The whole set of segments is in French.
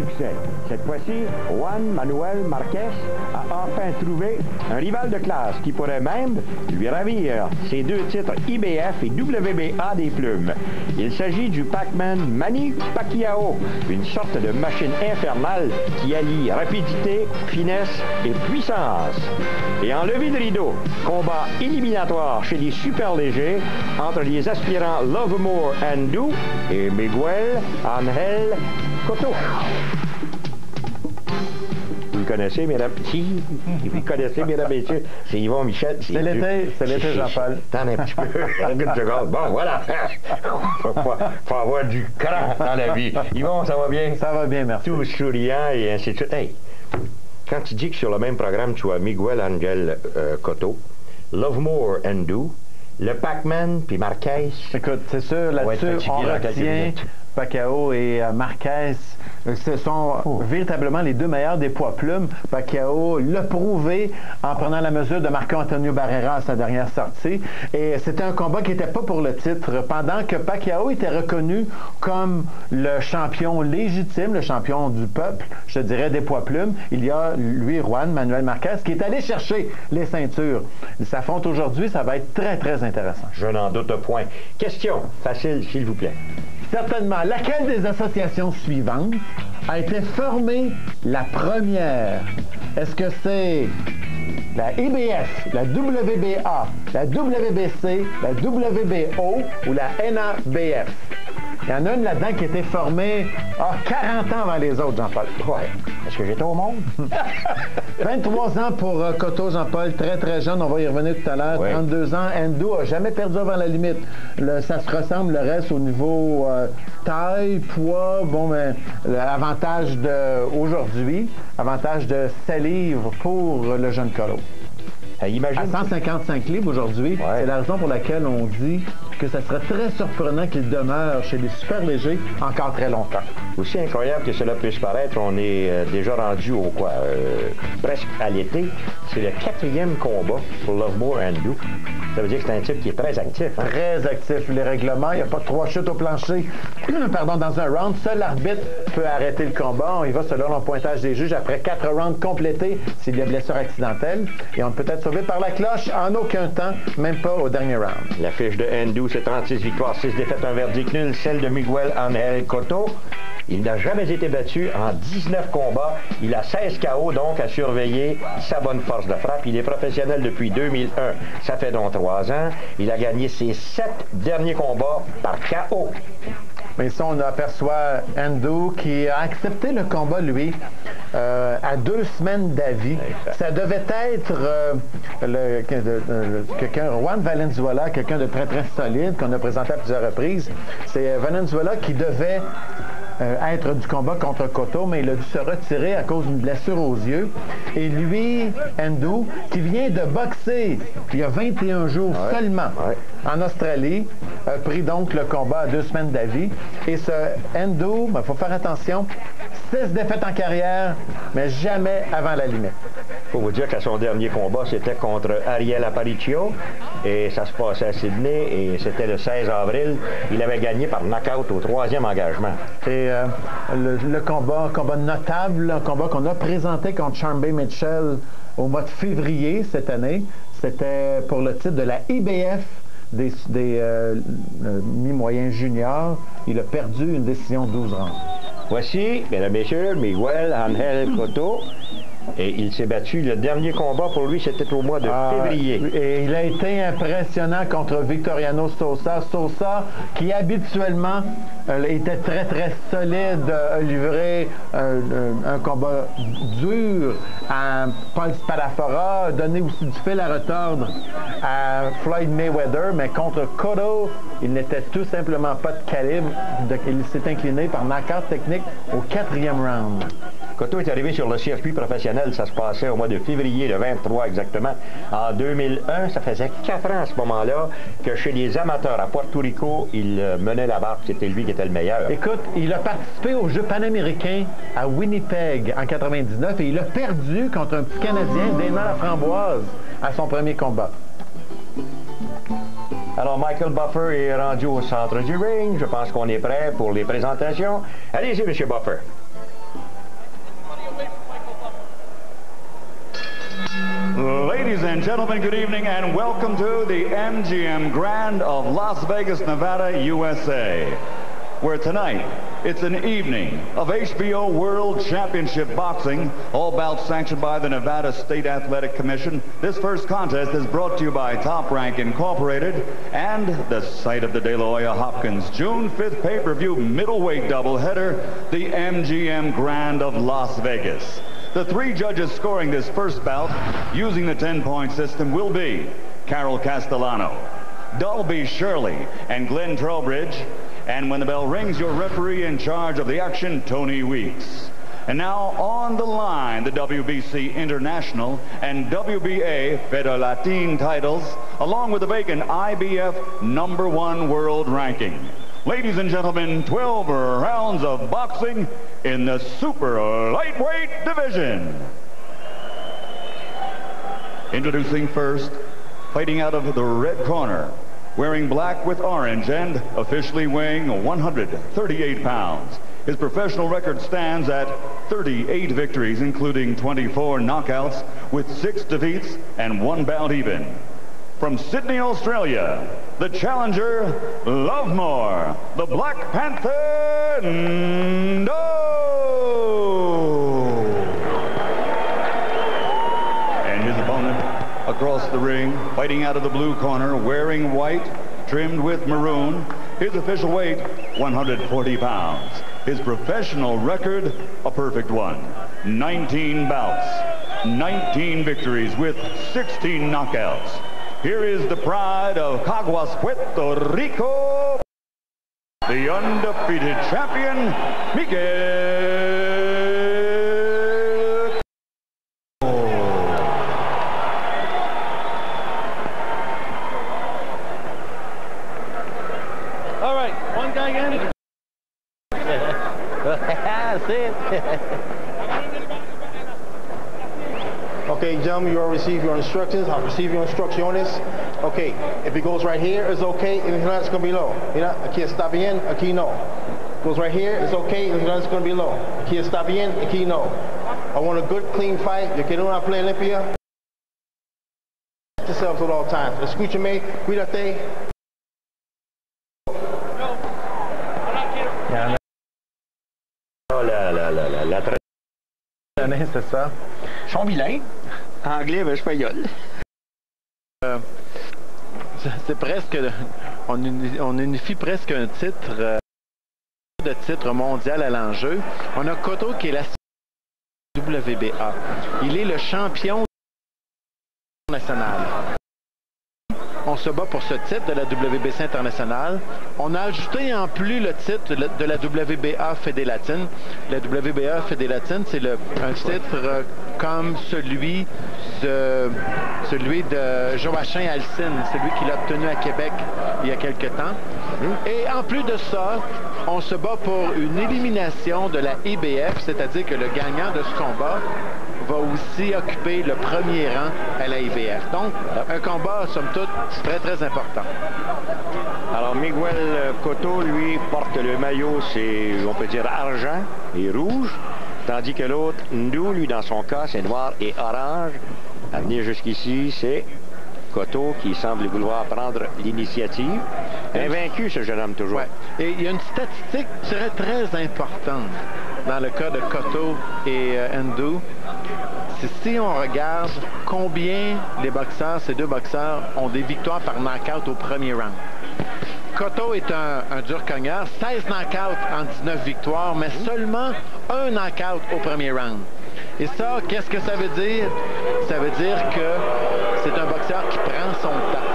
succès. Cette fois-ci, Juan Manuel Marquez a enfin trouvé un rival de classe qui pourrait même lui ravir ses 2 titres IBF et WBA des plumes. Il s'agit du Pac-Man Manny Pacquiao, une sorte de machine infernale qui allie rapidité, finesse et puissance. Et en levée de rideau, combat éliminatoire chez les super légers entre les aspirants Lovemore Andrew et Miguel Ángel Cotto. Vous le connaissez, mesdames? Si, vous le connaissez, mesdames et messieurs. C'est Yvon Michel. C'est l'été, Jean-Paul. Attends un petit peu. Une seconde. Bon, voilà. Faut avoir du cran dans la vie. Yvon, ça va bien? Ça va bien, merci. Tout souriant et ainsi de suite. Hey, quand tu dis que sur le même programme, tu as Miguel Ángel Cotto, Lovemore Andrew, le Pac-Man puis Marquez. Écoute, c'est sûr, là-dessus, on retient Pacquiao et Marquez. Ce sont véritablement les 2 meilleurs des poids plumes. Pacquiao l'a prouvé en prenant la mesure de Marco Antonio Barrera à sa dernière sortie. Et c'était un combat qui n'était pas pour le titre. Pendant que Pacquiao était reconnu comme le champion légitime, le champion du peuple, je dirais des poids plumes, il y a lui, Juan Manuel Marquez, qui est allé chercher les ceintures. Ils s'affrontent aujourd'hui, ça va être très, très intéressant. Je n'en doute point. Question facile, s'il vous plaît. Certainement. Laquelle des associations suivantes a été formée la première? Est-ce que c'est la IBF, la WBA, la WBC, la WBO ou la NABF? Il y en a une là-dedans qui a été formée 40 ans avant les autres, Jean-Paul. Ouais. Est-ce que j'étais au monde? 23 ans pour Cotto, Jean-Paul, très très jeune, on va y revenir tout à l'heure. Ouais. 32 ans, Endo n'a jamais perdu avant la limite. Ça se ressemble, le reste, au niveau taille, poids, bon, mais l'avantage d'aujourd'hui, avantage de 7 livres pour le jeune Cotto. À 155 livres aujourd'hui, c'est la raison pour laquelle on dit que ça serait très surprenant qu'il demeure chez les super légers encore très longtemps. Aussi incroyable que cela puisse paraître, on est déjà rendu presque à l'été. C'est le 4e combat pour Lovemore Andrew. Ça veut dire que c'est un type qui est très actif. Hein? Très actif. Les règlements, il n'y a pas 3 chutes au plancher dans un round. Seul l'arbitre peut arrêter le combat. On y va selon le pointage des juges après 4 rounds complétés s'il y a blessure accidentelle. Et on peut être sauvé par la cloche en aucun temps, même pas au dernier round. La fiche de Andrew, c'est 36 victoires, 6 défaites, un verdict nul. Celle de Miguel Ángel Cotto, il n'a jamais été battu en 19 combats. Il a 16 KO, donc à surveiller sa bonne force de frappe. Il est professionnel depuis 2001. Ça fait donc 3 ans. Il a gagné ses 7 derniers combats par KO. Mais ici, on aperçoit Endo qui a accepté le combat, lui, à 2 semaines d'avis. Ça devait être quelqu'un, Juan Valenzuela, quelqu'un de très, très solide, qu'on a présenté à plusieurs reprises. C'est Valenzuela qui devait être du combat contre Cotto, mais il a dû se retirer à cause d'une blessure aux yeux. Et lui, Endo, qui vient de boxer il y a 21 jours seulement en Australie, a pris donc le combat à 2 semaines d'avis. Et ce Endo, il faut faire attention, 6 défaites en carrière, mais jamais avant la limite. Il faut vous dire qu'à son dernier combat, c'était contre Ariel Aparicio, et ça se passait à Sydney, et c'était le 16 avril. Il avait gagné par knockout au 3e engagement. Et le combat, un combat notable, un combat qu'on a présenté contre Charmbay Mitchell au mois de février cette année, c'était pour le titre de la IBF des mi-moyens juniors. Il a perdu une décision de 12 rounds. Voici, mesdames et messieurs, Miguel Ángel Cotto. Et il s'est battu. Le dernier combat pour lui, c'était au mois de février. Et il a été impressionnant contre Victoriano Sosa. Sosa, qui habituellement était très, très solide, a livré un combat dur à Paul Spadafora, a donné aussi du fil à retordre à Floyd Mayweather, mais contre Cotto, il n'était tout simplement pas de calibre. Il s'est incliné par knockout technique au 4e round. Cotto est arrivé sur le circuit professionnel, ça se passait au mois de février, le 23 exactement, en 2001. Ça faisait 4 ans à ce moment-là que chez les amateurs à Porto Rico, il menait la barque, c'était lui qui était le meilleur. Écoute, il a participé aux Jeux panaméricains à Winnipeg en 99 et il a perdu contre un petit Canadien, Dana Laframboise, à son premier combat. Alors, Michael Buffer est rendu au centre du ring. Je pense qu'on est prêt pour les présentations. Allez-y, M. Buffer. Ladies and gentlemen, good evening and welcome to the MGM Grand of Las Vegas, Nevada, USA, where tonight it's an evening of HBO World Championship Boxing, all bouts sanctioned by the Nevada State Athletic Commission. This first contest is brought to you by Top Rank Incorporated and the site of the De La Hoya Hopkins June 5th pay-per-view middleweight doubleheader, the MGM Grand of Las Vegas. The three judges scoring this first bout using the 10-point system will be Carol Castellano, Dalby Shirley, and Glenn Trowbridge. And when the bell rings, your referee in charge of the action, Tony Weeks. And now on the line, the WBC International and WBA Federatin titles, along with the vacant IBF #1 world ranking. Ladies and gentlemen, 12 rounds of boxing in the super lightweight division. Introducing first, fighting out of the red corner, wearing black with orange and officially weighing 138 pounds. His professional record stands at 38 victories, including 24 knockouts, with 6 defeats and 1 bout even. From Sydney, Australia, the challenger, Lovemore, the Black Panther, No! And his opponent across the ring, fighting out of the blue corner, wearing white, trimmed with maroon. His official weight, 140 pounds. His professional record, a perfect one. 19 bouts, 19 victories with 16 knockouts. Here is the pride of Caguas, Puerto Rico, the undefeated champion, Miguel. All right, one guy again. That's it. Okay, gentlemen, you all receive your instructions. I'll receive your instrucciones. Okay, if it goes right here, it's okay. If it's not, it's going to be low. Mira, aquí está bien, aquí no. Goes right here, it's okay. If it's not, it's going to be low. Aquí está bien, aquí no. I want a good, clean fight. Yo quiero una pelea limpia. Yourselves at all times. Escúchame, cuídate. C'est ça. Ils sont bilingues, anglais et espagnol. C'est presque, on unifie presque un titre, de titre mondial à l'enjeu. On a Cotto qui est la WBA. Il est le champion national. On se bat pour ce titre de la WBC internationale. On a ajouté en plus le titre de la WBA Fédélatine. La WBA Fédélatine, c'est un titre comme celui de Joachim Alcine, celui qu'il a obtenu à Québec il y a quelque temps. Et en plus de ça, on se bat pour une élimination de la IBF, c'est-à-dire que le gagnant de ce combat va aussi occuper le premier rang à la IBF. Donc, un combat, somme toute, très, très important. Alors, Miguel Cotto, lui, porte le maillot, c'est, on peut dire, argent et rouge, tandis que l'autre, Ndou, lui, dans son cas, c'est noir et orange. À venir jusqu'ici, c'est Cotto qui semble vouloir prendre l'initiative. Invaincu, ce jeune homme, toujours. Ouais. Et il y a une statistique très, très importante dans le cas de Cotto et Ndou. Si on regarde combien les boxeurs, ces deux boxeurs, ont des victoires par knockout au premier round. Cotto est un dur cogneur, 16 knockouts en 19 victoires, mais seulement un knockout au premier round. Et ça, qu'est-ce que ça veut dire? Ça veut dire que c'est un boxeur qui prend son temps.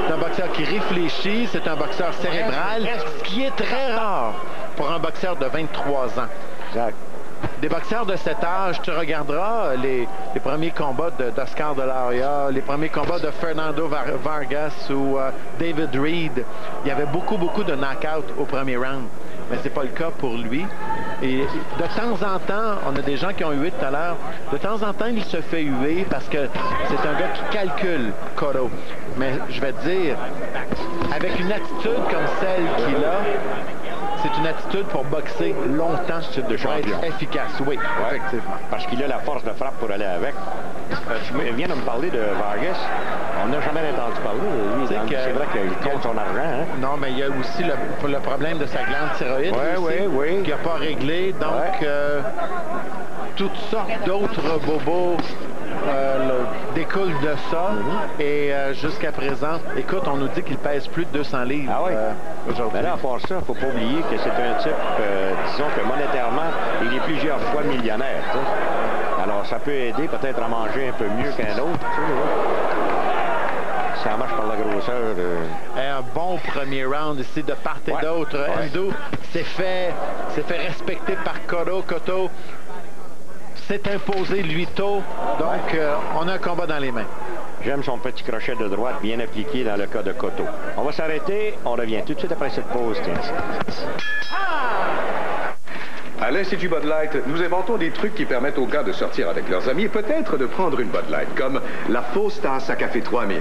C'est un boxeur qui réfléchit, c'est un boxeur cérébral, ce qui est très rare pour un boxeur de 23 ans. Exact. Des boxeurs de cet âge, tu regarderas les premiers combats d'Oscar de la Hoya, les premiers combats de Fernando Vargas ou David Reed. Il y avait beaucoup de knockouts au premier round, mais c'est pas le cas pour lui. Et de temps en temps, on a des gens qui ont hué tout à l'heure, de temps en temps, il se fait huer parce que c'est un gars qui calcule, Cotto. Mais je vais te dire, avec une attitude comme celle qu'il a, c'est une attitude pour boxer longtemps, de pour champion. être efficace. Oui, effectivement. Parce qu'il a la force de frappe pour aller avec. Tu viens de me parler de Vargas. On n'a jamais entendu parler. Lui, c'est vrai qu'il compte son argent. Hein? Non, mais il y a aussi le problème de sa glande thyroïde oui. qui n'a pas réglé. Donc, toutes sortes d'autres bobos découlent de ça. Et jusqu'à présent, écoute, on nous dit qu'il pèse plus de 200 livres aujourd'hui. Mais là, à part ça, il ne faut pas oublier que c'est un type, disons que monétairement, il est plusieurs fois millionnaire. T'sais. Alors, ça peut aider peut-être à manger un peu mieux qu'un autre. Ça marche par la grosseur. Un bon premier round ici de part et d'autre. Endo s'est fait respecter par Cotto. S'est imposé lui tôt. Donc, on a un combat dans les mains. J'aime son petit crochet de droite bien appliqué dans le cas de Cotto. On va s'arrêter. On revient tout de suite après cette pause. À l'Institut Bud Light, nous inventons des trucs qui permettent aux gars de sortir avec leurs amis et peut-être de prendre une Bud Light, comme la fausse tasse à café 3000.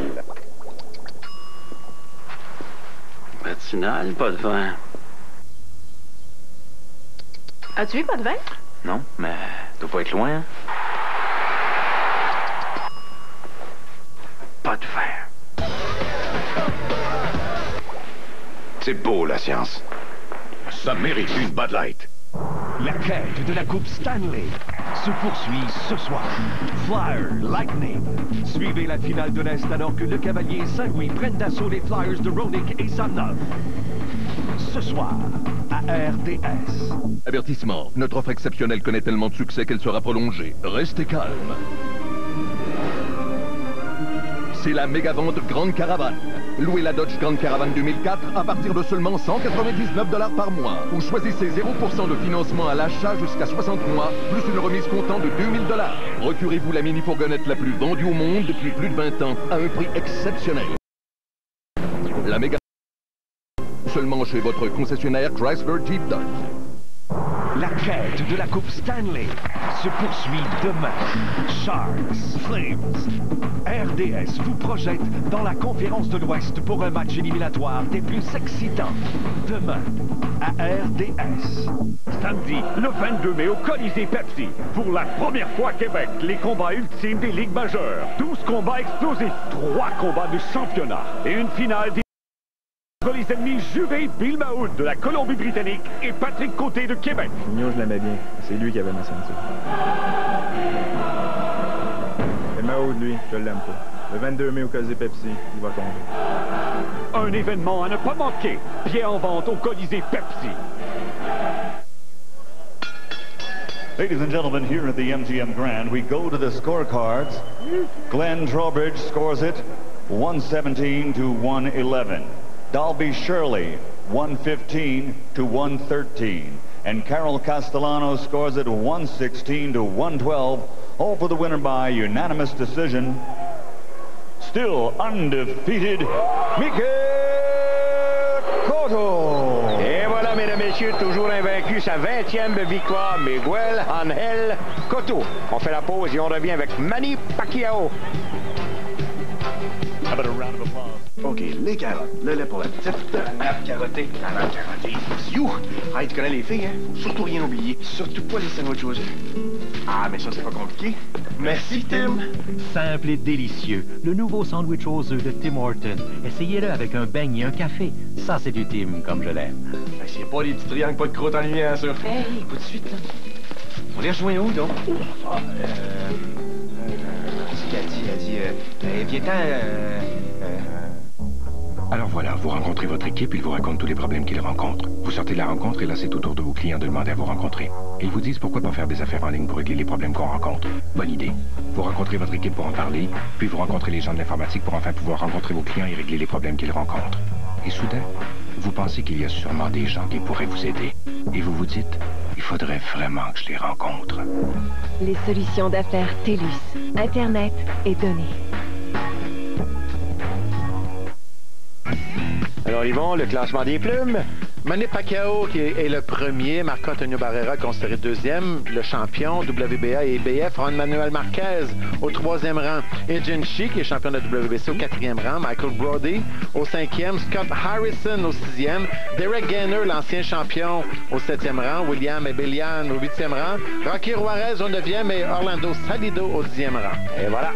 Matinale, pas de vin. As-tu vu pas de vin? Non, mais doit pas être loin. Hein? Pas de vin. C'est beau, la science. Ça mérite une Bud Light. La quête de la Coupe Stanley se poursuit ce soir. Flyer Lightning. Suivez la finale de l'Est alors que le Cavalier Saint-Louis prennent d'assaut les Flyers de Ronick et Samnov. Ce soir, à RDS. Avertissement. Notre offre exceptionnelle connaît tellement de succès qu'elle sera prolongée. Restez calme. C'est la méga vente Grande Caravane. Louez la Dodge Grande Caravane 2004 à partir de seulement 199 $ par mois. Ou choisissez 0% de financement à l'achat jusqu'à 60 mois, plus une remise comptant de 2000 $. Procurez-vous la mini-fourgonnette la plus vendue au monde depuis plus de 20 ans à un prix exceptionnel. La méga seulement chez votre concessionnaire Chrysler Jeep Dodge. La quête de la Coupe Stanley se poursuit demain. Sharks, Flames. RDS vous projette dans la conférence de l'Ouest pour un match éliminatoire des plus excitants. Demain, à RDS. Samedi, le 22 mai au Colisée Pepsi. Pour la première fois à Québec, les combats ultimes des ligues majeures. 12 combats explosifs, 3 combats de championnat et une finale des... les ennemis Juvé Bilmaoud de la Colombie-Britannique et Patrick Côté de Québec. Mignot, je l'aimais bien. C'est lui qui avait ma ceinture. Bilmaoud, lui, je l'aime pas. Le 22 mai au Colisée Pepsi, il va tomber. Un événement à ne pas manquer. Billets en vente au Colisée Pepsi. Ladies and gentlemen, here at the MGM Grand, we go to the scorecards. Glenn Trowbridge scores it 117 to 111. Dalby Shirley, 115 to 113. And Carol Castellano scores it 116 to 112. All for the winner by unanimous decision. Still undefeated, Miguel Cotto. Et voilà, mesdames et messieurs, toujours invaincu, sa 20e victoire, Miguel Ángel Cotto. On fait la pause et on revient avec Manny Pacquiao. How about a round of applause? OK, les carottes. Le lait pour la petite. La nappe carottée. La nappe carottée. You! Hey, tu connais les filles, hein? Surtout rien oublier. Surtout pas les sandwichs aux œufs. Ah, mais ça, c'est pas compliqué. Merci, Tim. Simple et délicieux. Le nouveau sandwich aux œufs de Tim Horton. Essayez-le avec un beignet et un café. Ça, c'est du Tim, comme je l'aime. Ben, c'est pas des petits triangles, pas de croûte en lumière, ça. Hey, pas de suite, là. On les rejoint où, donc? Ah, c'est qu'elle dit, viens-t'en, Alors voilà, vous rencontrez votre équipe, ils vous racontent tous les problèmes qu'ils rencontrent. Vous sortez de la rencontre et là, c'est au tour de vos clients de demander à vous rencontrer. Ils vous disent pourquoi pas faire des affaires en ligne pour régler les problèmes qu'on rencontre. Bonne idée. Vous rencontrez votre équipe pour en parler, puis vous rencontrez les gens de l'informatique pour enfin pouvoir rencontrer vos clients et régler les problèmes qu'ils rencontrent. Et soudain, vous pensez qu'il y a sûrement des gens qui pourraient vous aider. Et vous vous dites, il faudrait vraiment que je les rencontre. Les solutions d'affaires TELUS. Internet et données. Alors, Yvon, le classement des plumes. Manny Pacquiao qui est le premier, Marco Antonio Barrera considéré deuxième, le champion WBA et IBF, Juan Manuel Marquez au troisième rang, Adrian Chi qui est champion de la WBC au quatrième rang, Michael Brody au cinquième, Scott Harrison au sixième, Derek Gainer, l'ancien champion au septième rang, William Ebelian au huitième rang, Rocky Juarez au neuvième et Orlando Salido au dixième rang. Et voilà.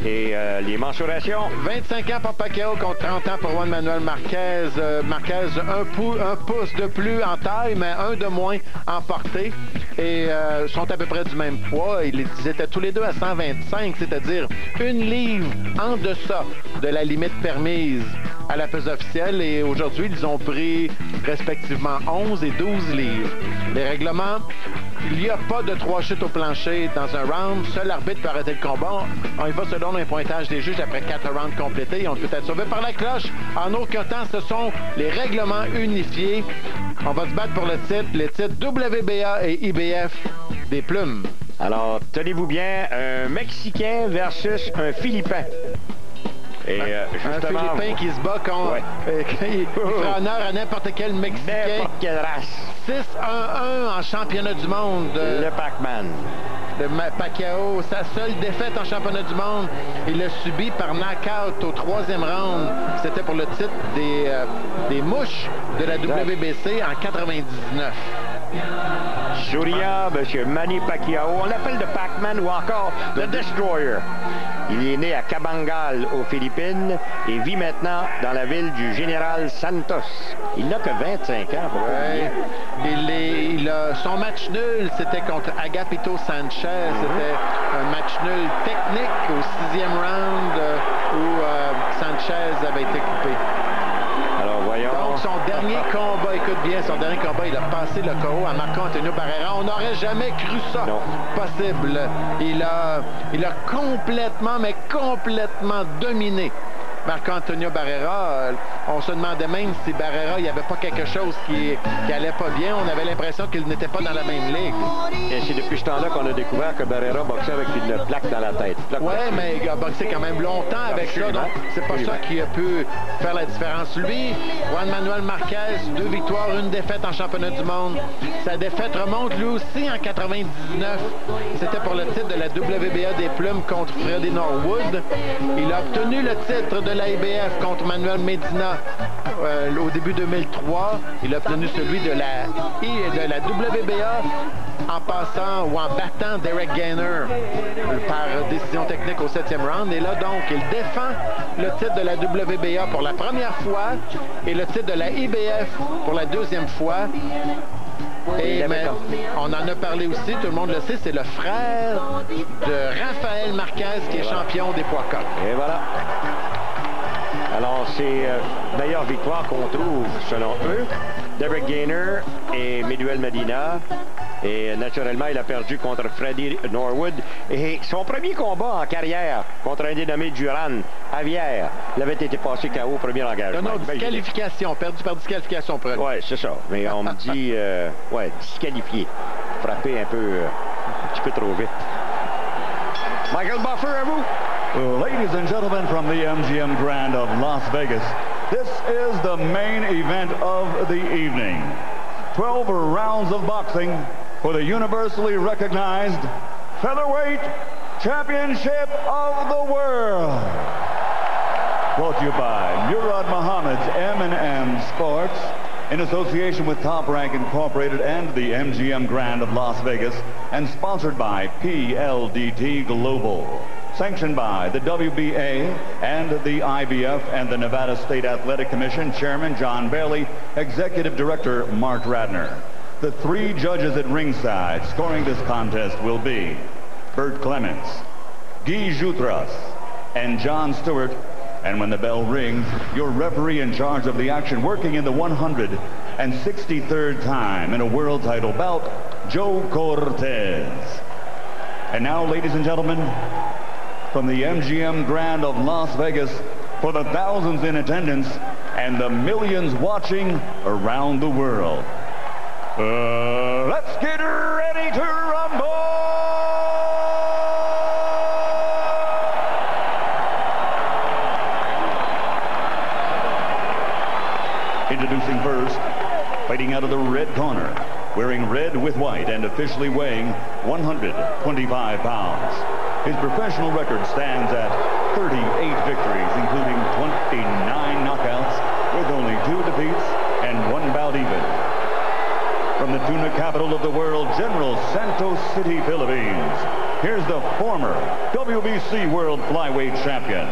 Et les mensurations? 25 ans pour Pacquiao contre 30 ans pour Juan Manuel Marquez. Marquez, un pouce de plus en taille, mais un de moins en portée. Et sont à peu près du même poids. Ils étaient tous les deux à 125, c'est-à-dire une livre en deçà de la limite permise à la pesée officielle. Et aujourd'hui, ils ont pris respectivement 11 et 12 livres. Les règlements, il n'y a pas de 3 chutes au plancher dans un round. Seul arbitre peut arrêter le combat. On y va selon un pointage des juges après 4 rounds complétés. Ils ont peut être sauvés par la cloche. En aucun temps, ce sont les règlements unifiés. On va se battre pour le titre. Les titres WBA et IBF des plumes. Alors, tenez-vous bien, un Mexicain versus un Philippin. Et, un Philippin qui se bat contre... Ouais. Qui fera honneur à n'importe quel Mexicain. N'importe quelle race. 6-1-1 en championnat du monde. Le Pac-Man. De Pacquiao, sa seule défaite en championnat du monde, il l'a subi par knockout au troisième round. C'était pour le titre des mouches de la WBC en 99. Surya, M. Manny Pacquiao, on l'appelle le Pac-Man ou encore le Destroyer. Il est né à Cabangal, aux Philippines, et vit maintenant dans la ville du Général Santos. Il n'a que 25 ans. Son match nul, c'était contre Agapito Sanchez. C'était un match nul technique au sixième round où Sanchez avait été coupé. Alors, voyons. Donc, son dernier combat, écoute bien, son dernier combat, il a passé le KO à Marco Antonio Barrera. On n'aurait jamais cru ça possible. Il a complètement, mais complètement dominé Marco Antonio Barrera. On se demandait même si Barrera, il n'y avait pas quelque chose qui allait pas bien. On avait l'impression qu'il n'était pas dans la même ligue. Et c'est depuis ce temps-là qu'on a découvert que Barrera boxait avec une plaque dans la tête. Oui, mais il a boxé quand même longtemps avec ça, donc c'est pas ça qui a pu faire la différence. Lui, Juan Manuel Marquez, 2 victoires, 1 défaite en championnat du monde. Sa défaite remonte lui aussi en 99. C'était pour le titre de la WBA des plumes contre Freddie Norwood. Il a obtenu le titre de la IBF contre Manuel Medina au début 2003. Il a obtenu celui de la WBA en passant ou en battant Derek Gainer par décision technique au 7e round. Et là, donc, il défend le titre de la WBA pour la première fois et le titre de la IBF pour la deuxième fois. Et on en a parlé aussi, tout le monde le sait, c'est le frère de Rafael Marquez qui est champion des poids coqs. Et voilà. Alors, c'est la meilleure victoire qu'on trouve, selon eux. Derek Gainer et Manuel Medina. Et naturellement, il a perdu contre Freddie Norwood. Et son premier combat en carrière contre un dénommé Duran, Javier, il avait été passé KO au premier engagement. Non, disqualification, perdu par disqualification. Oui, c'est ça. Mais on me dit, disqualifié. Frappé un petit peu trop vite. Michael Buffer, à vous. Ladies and gentlemen, from the MGM Grand of Las Vegas, this is the main event of the evening. 12 rounds of boxing for the universally recognized featherweight championship of the world. Brought to you by Murad Muhammad's M&M Sports in association with Top Rank Incorporated and the MGM Grand of Las Vegas, and sponsored by PLDT Global. Sanctioned by the WBA and the IBF and the Nevada State Athletic Commission, Chairman John Bailey, Executive Director Mark Radner. The 3 judges at ringside scoring this contest will be Bert Clements, Guy Jutras, and John Stewart. And when the bell rings, your referee in charge of the action, working in the 163rd time in a world title bout, Joe Cortez. And now, ladies and gentlemen, from the MGM Grand of Las Vegas, for the thousands in attendance and the millions watching around the world. Let's get ready to rumble! Introducing first, fighting out of the red corner, wearing red with white and officially weighing 125 pounds. His professional record stands at 38 victories, including 29 knockouts, with only 2 defeats and 1 bout even. From the tuna capital of the world, General Santos City, Philippines, here's the former WBC World Flyweight Champion,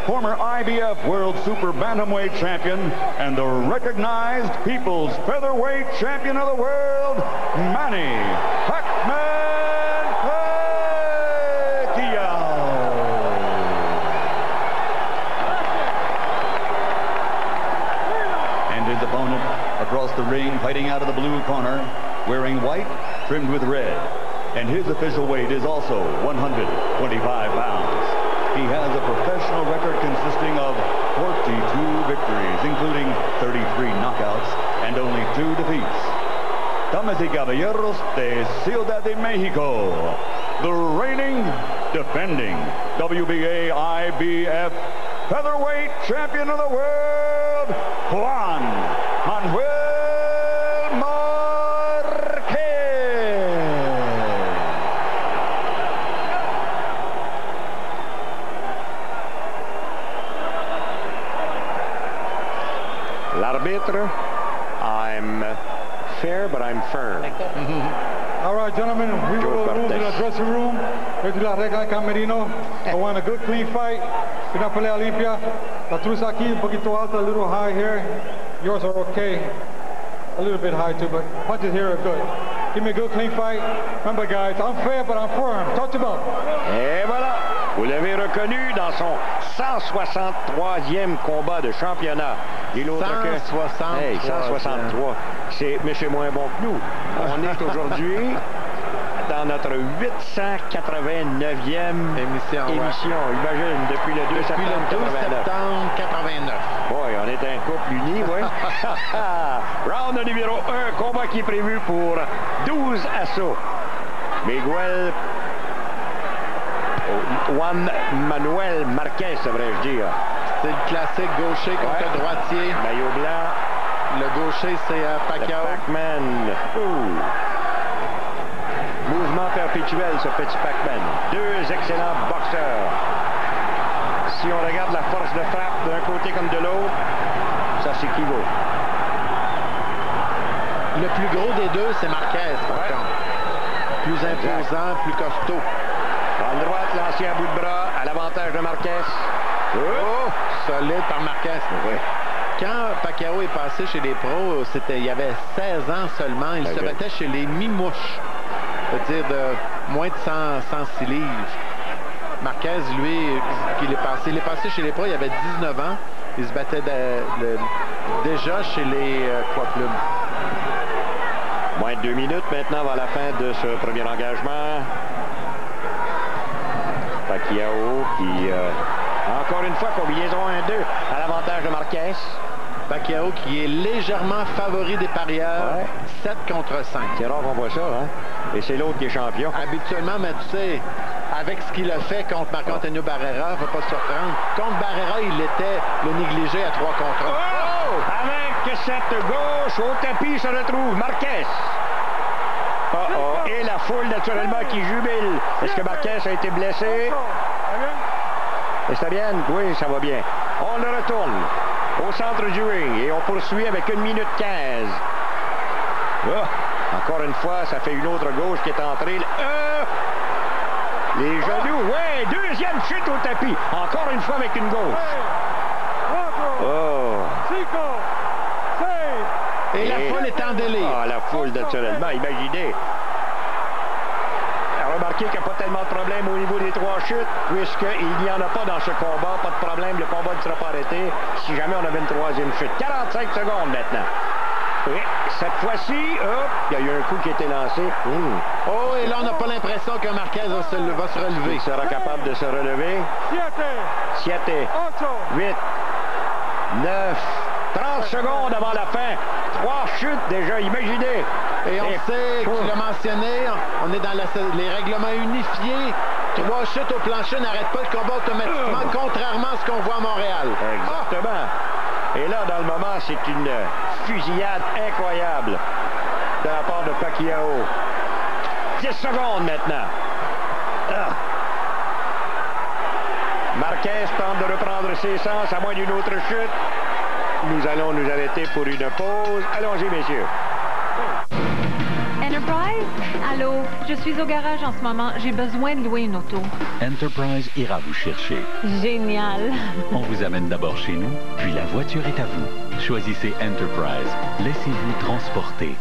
former IBF World Super Bantamweight Champion, and the recognized People's Featherweight Champion of the World, Manny Pacman Pacquiao. And his opponent across the ring, fighting out of the blue corner, wearing white trimmed with red. And his official weight is also 125 pounds. He has a professional record consisting of 42 victories, including 33 knockouts and only 2 defeats. Damas y caballeros de Ciudad de Mexico, the reigning, defending WBA IBF Featherweight Champion of the World, Juan Manuel Marquez. L'arbitre, I'm fair, but I'm firm. All right, gentlemen, we will move to the dressing room. Vete la regla camerino. I want a good, clean fight. Una pelea limpia. La truza aquí un poquito alta, a little high here. Yours are okay. A little bit high too, but punches here are good. Give me a good, clean fight. Remember, guys, I'm fair, but I'm firm. Touch them up. Et voilà, vous l'avez reconnu dans son 163e combat de championnat. Il autre que 163. C'est monsieur moins bon que nous. On est aujourd'hui dans notre 889e émission. Imagine, depuis le 2 septembre 89. Boy, on est un couple uni, oui. Round numéro 1, combat qui est prévu pour 12 assauts. Miguel Juan Manuel Marquez, devrais-je dire. C'est le classique gaucher contre droitier. Maillot blanc. Le gaucher, c'est Pacquiao. Pacman. Mouvement perpétuel, ce petit Pacman. 2 excellents boxeurs. Si on regarde la force de frappe d'un côté comme de l'autre, ça s'équivaut. Le plus gros des deux, c'est Marquez, par contre. Plus imposant, plus costaud. En droite, l'ancien bout de bras, à l'avantage de Marquez. Oh, solide par Marquez. Oui. Quand Pacquiao est passé chez les pros, il y avait 16 ans seulement. Il se battait chez les mi-mouches. C'est-à-dire de moins de 106 livres. Marquez, lui, il est passé chez les pros, il avait 19 ans. Il se battait déjà chez les poids plumes. Moins de 2 minutes maintenant avant la fin de ce premier engagement. Pacquiao qui, encore une fois, combinaison 1-2 à l'avantage de Marquez. Pacquiao qui est légèrement favori des parieurs, 7 contre 5. C'est rare qu'on voit ça, hein? Et c'est l'autre qui est champion. Habituellement, mais tu sais, avec ce qu'il a fait contre Marc-Antonio Barrera, il ne va pas se surprendre. Contre Barrera, il était le négligé à 3 contre 1. Oh! Avec cette gauche au tapis se retrouve Marquez. Et la foule, naturellement, qui jubile. Est-ce que Marquez a été blessé? Está bien? Oui, ça va bien. On le retourne au centre du ring et on poursuit avec 1 minute 15. Encore une fois, ça fait une autre gauche qui est entrée. Les genoux, ouais, deuxième chute au tapis. Encore une fois avec une gauche. Et la foule est en délire. La foule, naturellement, imaginez. Remarquez qu'il n'y a pas tellement de problème au niveau des 3 chutes, puisqu'il n'y en a pas dans ce combat. Pas de problème, le combat ne sera pas arrêté si jamais on avait une 3e chute. 45 secondes maintenant. Et cette fois-ci, il y a eu un coup qui a été lancé. Oh, et là, on n'a pas l'impression que Marquez va se relever. Il sera capable de se relever. 7, 8, 9, 30 secondes avant la fin. 3 chutes déjà, imaginez. Et on sait, tu l'as mentionné, on est dans les règlements unifiés. 3 chutes au plancher n'arrêtent pas le combat automatiquement, contrairement à ce qu'on voit à Montréal. Exactement. Et là, dans le moment, c'est une fusillade incroyable de la part de Pacquiao. 10 secondes maintenant. Ah. Marquez tente de reprendre ses sens à moins d'une autre chute. Nous allons nous arrêter pour une pause. Allons-y, messieurs. Enterprise? Allô? Je suis au garage en ce moment. J'ai besoin de louer une auto. Enterprise ira vous chercher. Génial. On vous amène d'abord chez nous, puis la voiture est à vous. Choisissez Enterprise. Laissez-vous transporter.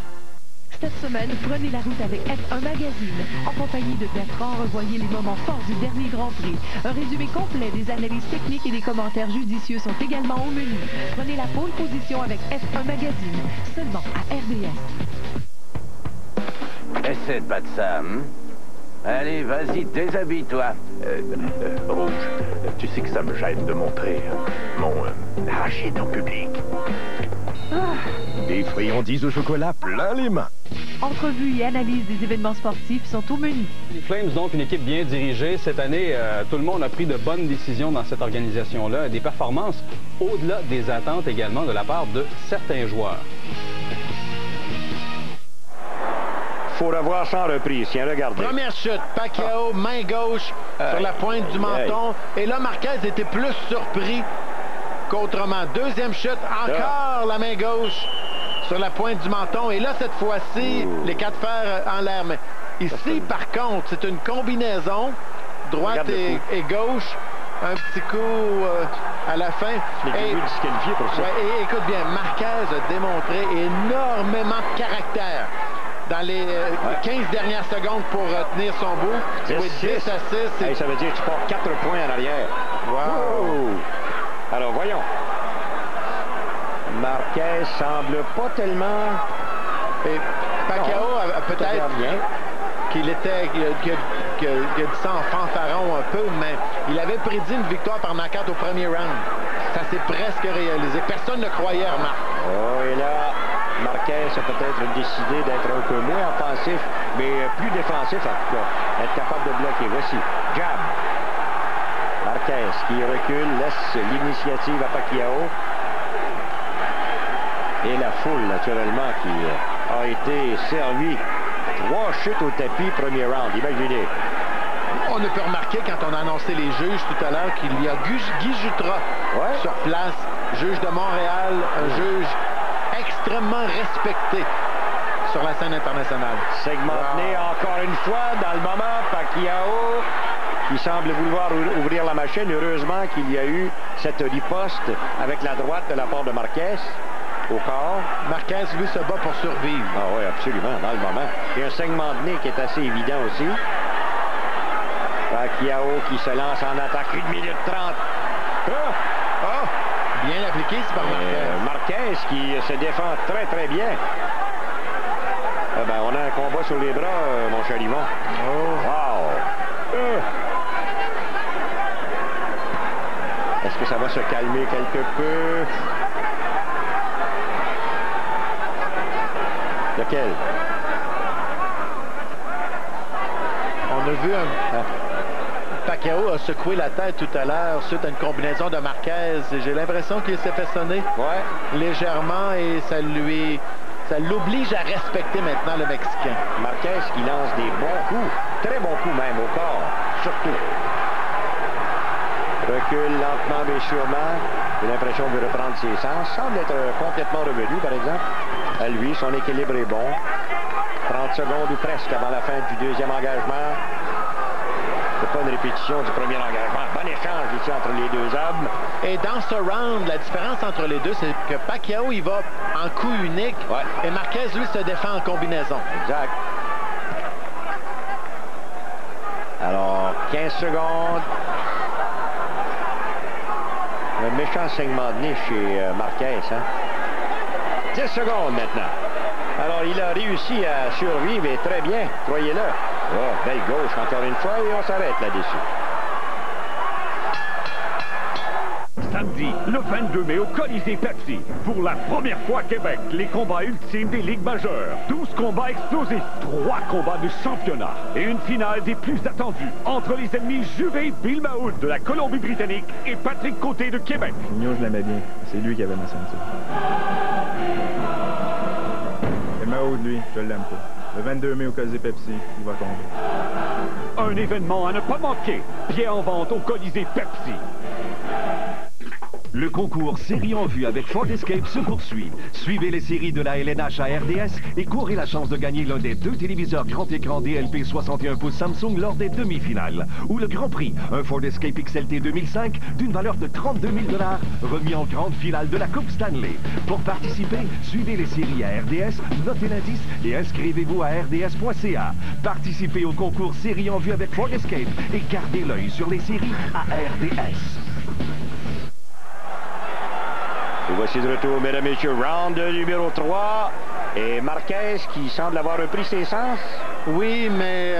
Cette semaine, prenez la route avec F1 Magazine. En compagnie de Bertrand, revoyez les moments forts du dernier Grand Prix. Un résumé complet des analyses techniques et des commentaires judicieux sont également au menu. Prenez la pole position avec F1 Magazine, seulement à RDS. Essaie de battre ça, hein? Allez, vas-y, déshabille-toi. Rouge, tu sais que ça me gêne de montrer mon arachide en public. Des friandises au chocolat plein les mains. Entrevues et analyses des événements sportifs sont au menu. Les Flames, donc, une équipe bien dirigée. Cette année, tout le monde a pris de bonnes décisions dans cette organisation-là. Des performances au-delà des attentes également de la part de certains joueurs. Faut revoir sans reprise. Tiens, regardez. Première chute, Pacquiao, main gauche sur la pointe du menton. Et là, Marquez était plus surpris qu'autrement. Deuxième chute, encore la main gauche sur la pointe du menton. Et là, cette fois-ci, les quatre fers en l'air. Mais ici, par contre, c'est une combinaison droite et gauche. Un petit coup à la fin. Et disqualifié pour ça. Ouais, et écoute bien, Marquez a démontré énormément de caractère dans les 15 dernières secondes pour tenir son bout. 10 à 6. Hey, ça veut dire que tu portes 4 points en arrière. Wow! Alors, voyons. Marquez semble pas tellement... Et Pacquiao a peut-être qu'il était... qu'il a dit ça en fanfaron un peu, mais il avait prédit une victoire par knockout au premier round. Ça s'est presque réalisé. Personne ne croyait, remarque. Oh, et là... Marquez a peut-être décidé d'être un peu moins offensif, mais plus défensif en tout cas. Être capable de bloquer. Voici. Jab. Marquez qui recule, laisse l'initiative à Pacquiao. Et la foule, naturellement, qui a été servie. 3 chutes au tapis, premier round. Imaginez. On a pu remarquer quand on a annoncé les juges tout à l'heure qu'il y a Guy Jutra sur place, juge de Montréal, un juge extrêmement respecté sur la scène internationale. Segmenté encore une fois dans le moment. Pacquiao qui semble vouloir ouvrir la machine. Heureusement qu'il y a eu cette riposte avec la droite de la part de Marquez au corps. Marquez, lui, se bat pour survivre. Ah oui, absolument, dans le moment. Il y a un segment de nez qui est assez évident aussi. Pacquiao qui se lance en attaque. 1 minute 30. Bien appliqué, c'est par Marquez qui se défend très, très bien. Ben, on a un combat sur les bras, mon cher Yvon. Wow! Est-ce que ça va se calmer quelque peu? Lequel? On a vu Pacquiao a secoué la tête tout à l'heure suite à une combinaison de Marquez. J'ai l'impression qu'il s'est fait sonner légèrement et ça l'oblige à respecter maintenant le Mexicain. Marquez qui lance des bons coups, très bons coups même au corps, surtout. Recule lentement mais sûrement. J'ai l'impression de reprendre ses sens. Semble être complètement revenu, par exemple. À lui, son équilibre est bon. 30 secondes ou presque avant la fin du deuxième engagement. C'est pas une répétition du premier engagement. Bon échange ici entre les deux hommes. Et dans ce round, la différence entre les deux, c'est que Pacquiao, il va en coup unique. Et Marquez, lui, se défend en combinaison. Exact. Alors, 15 secondes. Un méchant saignement de nez chez Marquez. 10 secondes maintenant. Alors, il a réussi à survivre et très bien, croyez-le. Oh, belle gauche encore une fois et on s'arrête là-dessus. samedi, le 22 mai au Colisée Pepsi. Pour la première fois à Québec, les combats ultimes des ligues majeures. 12 combats explosifs, 3 combats de championnat et une finale des plus attendus entre les ennemis Juvé Bill Mahhoud de la Colombie-Britannique et Patrick Côté de Québec. Mignon, je l'aimais bien. C'est lui qui avait ma ceinture. Et Mahhoud, lui, je l'aime pas. Le 22 mai au Colisée Pepsi, il va tomber. Un événement à ne pas manquer. Billets en vente au Colisée Pepsi. Le concours Série en vue avec Ford Escape se poursuit. Suivez les séries de la LNH à RDS et courez la chance de gagner l'un des 2 téléviseurs grand écran DLP 61 pouces Samsung lors des demi-finales. Ou le grand prix, un Ford Escape XLT 2005 d'une valeur de 32 000 $, remis en grande finale de la Coupe Stanley. Pour participer, suivez les séries à RDS, notez l'indice et inscrivez-vous à rds.ca. Participez au concours Série en vue avec Ford Escape et gardez l'œil sur les séries à RDS. Et voici de retour, mesdames et messieurs, round numéro 3. Et Marquez qui semble avoir repris ses sens. Oui, mais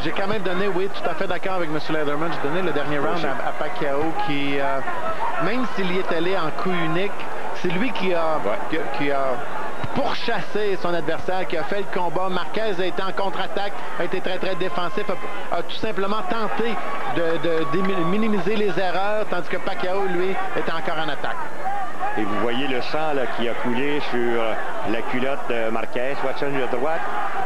j'ai quand même donné, oui, tout à fait d'accord avec M. Lederman, j'ai donné le dernier round à Pacquiao qui, même s'il y est allé en coup unique, c'est lui qui a pourchassé son adversaire, qui a fait le combat. Marquez a été en contre-attaque, a été très, très défensif, a tout simplement tenté de minimiser les erreurs, tandis que Pacquiao, lui, était encore en attaque. Et vous voyez le sang là, qui a coulé sur la culotte de Marquez. Watson de droite,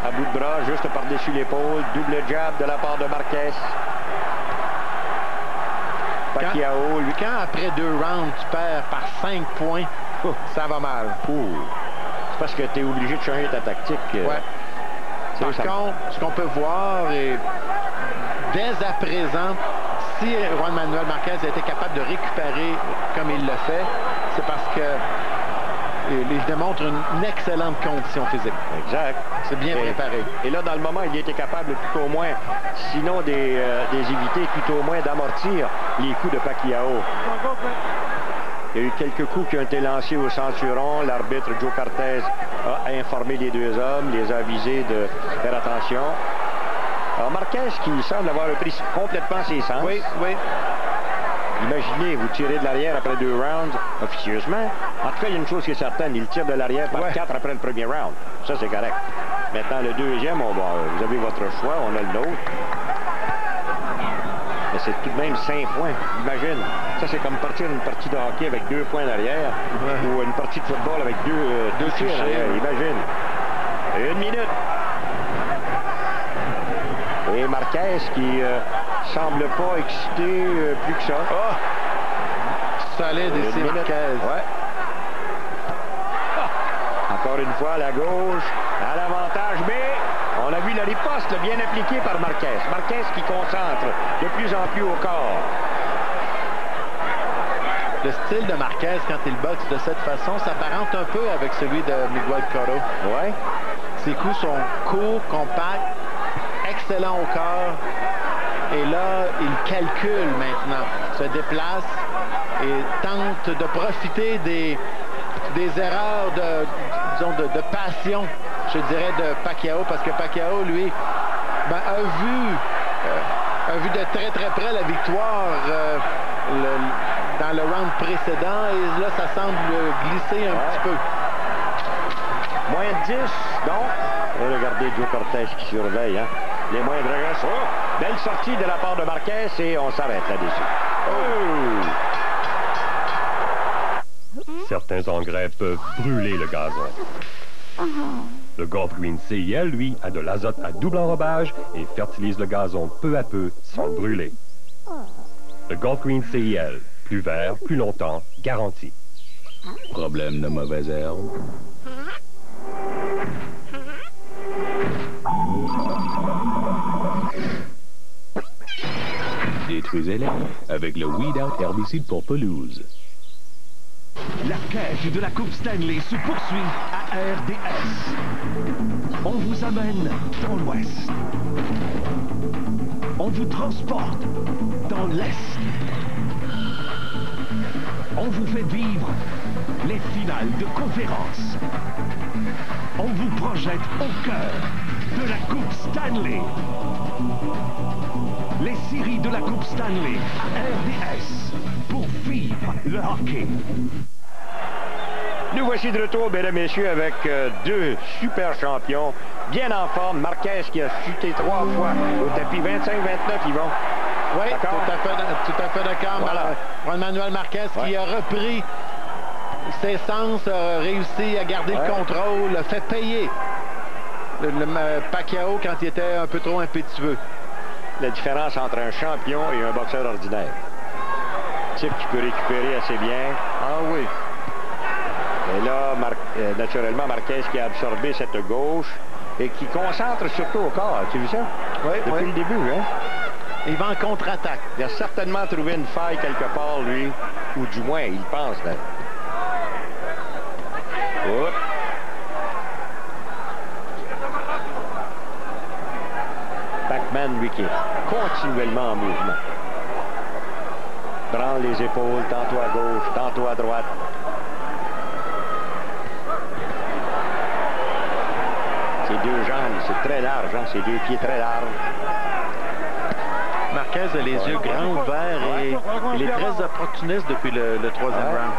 à bout de bras, juste par-dessus l'épaule. Double jab de la part de Marquez. Pacquiao, lui. Quand après 2 rounds, tu perds par 5 points, ça va mal. C'est parce que tu es obligé de changer ta tactique. Par contre, ce qu'on peut voir, et dès à présent, si Juan Manuel Marquez a été capable de récupérer comme il le fait, c'est parce qu'il démontre une excellente condition physique. Exact. C'est bien préparé. Et là, dans le moment, il était capable tout au moins, sinon des éviter, tout au moins d'amortir les coups de Pacquiao. Il y a eu quelques coups qui ont été lancés au ceinturon. L'arbitre Joe Cortez a informé les 2 hommes, les a avisés de faire attention. Alors Marquez qui semble avoir repris complètement ses sens. Oui. Imaginez, vous tirez de l'arrière après 2 rounds officieusement. En tout cas, il y a une chose qui est certaine, il tire de l'arrière par 4 après le premier round. Ça, c'est correct. Maintenant, le deuxième, vous avez votre choix, on a le nôtre. Mais c'est tout de même 5 points. Imagine, ça, c'est comme partir une partie de hockey avec 2 points derrière ou une partie de football avec 2 tirs derrière. Imagine. 1 minute. Et Marquez qui semble pas excité plus que ça. Solide ici, Marquez. Encore une fois, à la gauche, à l'avantage, mais on a vu la riposte bien appliquée par Marquez. Marquez qui concentre de plus en plus au corps. Le style de Marquez, quand il boxe de cette façon, s'apparente un peu avec celui de Miguel Cotto. Ses coups sont courts, compacts, excellent au corps. Et là, il calcule maintenant, se déplace et tente de profiter des erreurs de passion, je dirais, de Pacquiao, parce que Pacquiao, lui, a vu de très très près la victoire dans le round précédent, et là, ça semble glisser un petit peu. Moins de 10, donc. Regardez Joe Cortez qui surveille, hein. Les moindres gestes. Belle sortie de la part de Marquez et on s'arrête là-dessus. Certains engrais peuvent brûler le gazon. Le Gold Green CIL, lui, a de l'azote à double enrobage et fertilise le gazon peu à peu sans le brûler. Le Gold Green CIL, plus vert, plus longtemps, garanti. Problème de mauvaise herbe? Détruisez-les avec le Weed Out herbicide pour pelouse. La quête de la Coupe Stanley se poursuit à RDS. On vous amène dans l'Ouest. On vous transporte dans l'Est. On vous fait vivre les finales de conférence. On vous projette au cœur de la Coupe Stanley. Les séries de la Coupe Stanley à RDS pour vivre le hockey. Nous voici de retour, mesdames et messieurs, avec deux super champions, bien en forme. Marquez qui a chuté 3 fois au tapis 25-29, Yvon. Oui, tout à fait d'accord. Voilà. Juan-Manuel Marquez qui a repris ses sens, a réussi à garder le contrôle, a fait payer le Pacquiao quand il était un peu trop impétueux. La différence entre un champion et un boxeur ordinaire. Type qui peut récupérer assez bien. Ah oui. Et là, naturellement, Marquez qui a absorbé cette gauche et qui concentre surtout au corps. Tu as vu ça? Oui. Depuis le début, hein? Il va en contre-attaque. Il a certainement trouvé une faille quelque part, lui. Ou du moins, il pense. Là. Oups. Pacman, lui, qui est continuellement en mouvement. Prends les épaules, tantôt à gauche, tantôt à droite. Ses deux jambes, c'est très large, hein? Ses deux pieds très larges. Marquez a les yeux grands ouverts et il est très opportuniste depuis le troisième round.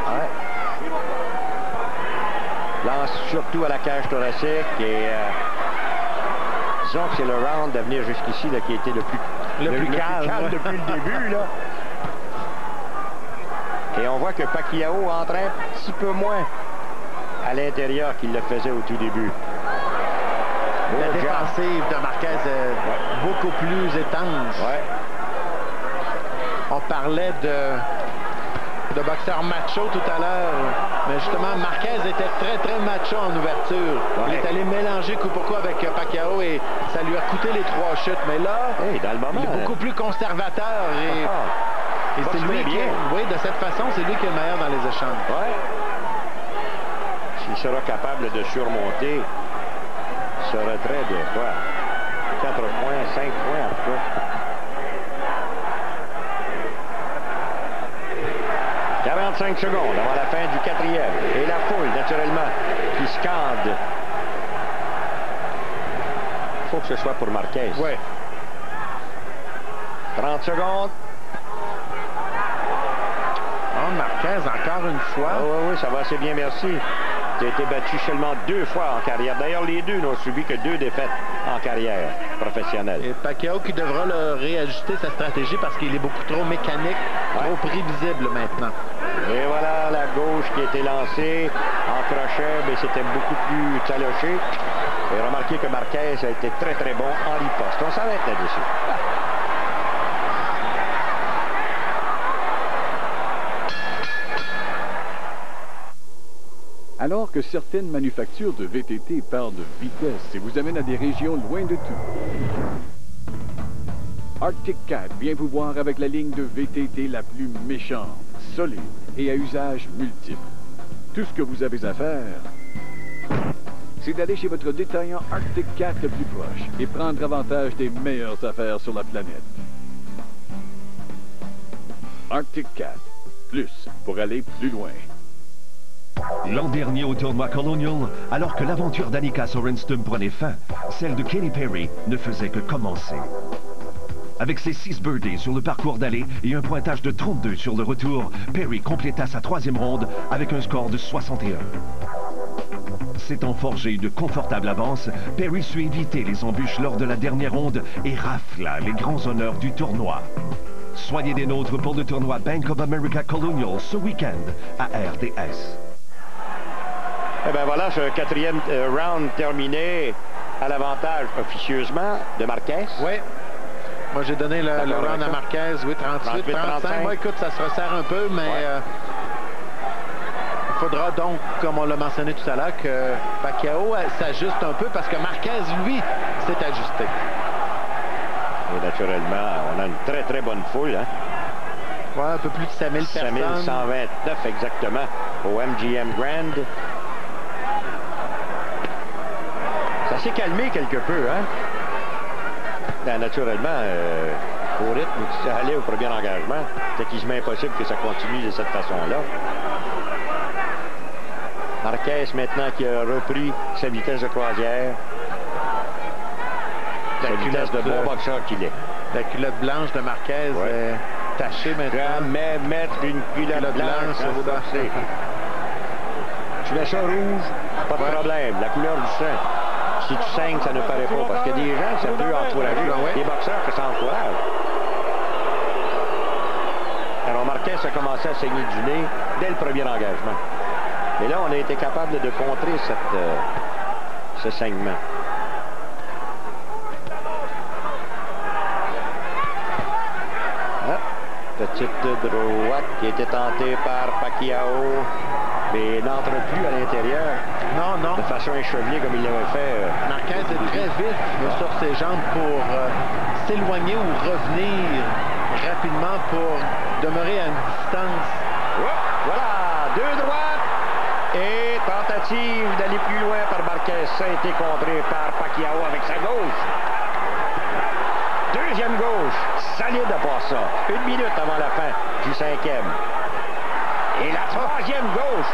Lance surtout à la cage thoracique et disons que c'est le round à venir jusqu'ici qui a été le plus calme depuis le début. Là. Et on voit que Pacquiao entre un petit peu moins à l'intérieur qu'il le faisait au tout début. La défensive de Marquez est beaucoup plus étanche. On parlait de boxeur macho tout à l'heure, mais justement, Marquez était très macho en ouverture. Il est allé mélanger coup pour coup avec Pacquiao et ça lui a coûté les 3 chutes. Mais là, dans le moment, il est beaucoup plus conservateur et c'est lui qui, de cette façon, c'est lui qui est le meilleur dans les échanges. S'il sera capable de surmonter ce retrait de quoi? 4 points, 5 points en tout cas. 45 secondes avant la fin du 4e. Et la foule, naturellement, qui scande. Il faut que ce soit pour Marquez. 30 secondes. Marquez, encore une fois. Oui, ça va assez bien, merci. Il a été battu seulement 2 fois en carrière. D'ailleurs, les deux n'ont subi que 2 défaites en carrière professionnelle. Et Pacquiao qui devra réajuster sa stratégie parce qu'il est beaucoup trop mécanique, trop prévisible maintenant. Et voilà la gauche qui a été lancée en crochet, mais c'était beaucoup plus taloché. Et remarquez que Marquez a été très bon en riposte. On s'arrête là-dessus. Alors que certaines manufactures de VTT parlent de vitesse et vous amènent à des régions loin de tout, Arctic Cat vient vous voir avec la ligne de VTT la plus méchante, solide et à usage multiple. Tout ce que vous avez à faire, c'est d'aller chez votre détaillant Arctic Cat le plus proche et prendre avantage des meilleures affaires sur la planète. Arctic Cat, plus pour aller plus loin. L'an dernier au tournoi Colonial, alors que l'aventure d'Annika Sorenstam prenait fin, celle de Katy Perry ne faisait que commencer. Avec ses 6 birdies sur le parcours d'aller et un pointage de 32 sur le retour, Perry compléta sa 3e ronde avec un score de 61. S'étant forgé de confortables avances, Perry sut éviter les embûches lors de la dernière ronde et rafla les grands honneurs du tournoi. Soyez des nôtres pour le tournoi Bank of America Colonial ce week-end à RDS. Eh bien voilà, ce 4e round terminé à l'avantage officieusement de Marquez. Oui. Moi, j'ai donné le round à Marquez, 38, 35. Moi, écoute, ça se resserre un peu, mais il faudra donc, comme on l'a mentionné tout à l'heure, que Pacquiao s'ajuste un peu parce que Marquez, lui, s'est ajusté. Et naturellement, on a une très bonne foule. Hein? Un peu plus de 5000 personnes. 5129 exactement au MGM Grand. Ça s'est calmé quelque peu, hein? Ben, naturellement, au rythme où ça allait au premier engagement, c'est quasiment impossible que ça continue de cette façon-là. Marquez, maintenant, qui a repris sa vitesse de croisière. la vitesse de bon boxeur qu'il est. La culotte blanche de Marquez est tachée maintenant. Jamais mettre une culotte blanche sur vous boxer. Tu mets ça rouge, pas de problème. La couleur du sang. Si tu saignes, ça ne paraît pas. Parce que des gens, ça peut encourager. Les boxeurs que ça encourage. Alors Marquez a commencé à saigner du nez dès le premier engagement. Mais là, on a été capable de contrer ce saignement. Petite droite qui a été tentée par Pacquiao, mais n'entre plus à l'intérieur. Non. De façon échevelée comme il l'avait fait. Marquez est très vif sur ses jambes pour s'éloigner ou revenir rapidement pour demeurer à une distance. Voilà, 2 droites et tentative d'aller plus loin par Marquez. Ça a été contré par Pacquiao avec sa gauche. Deuxième gauche, solide à part ça. 1 minute avant la fin du 5e. Et la 3e gauche.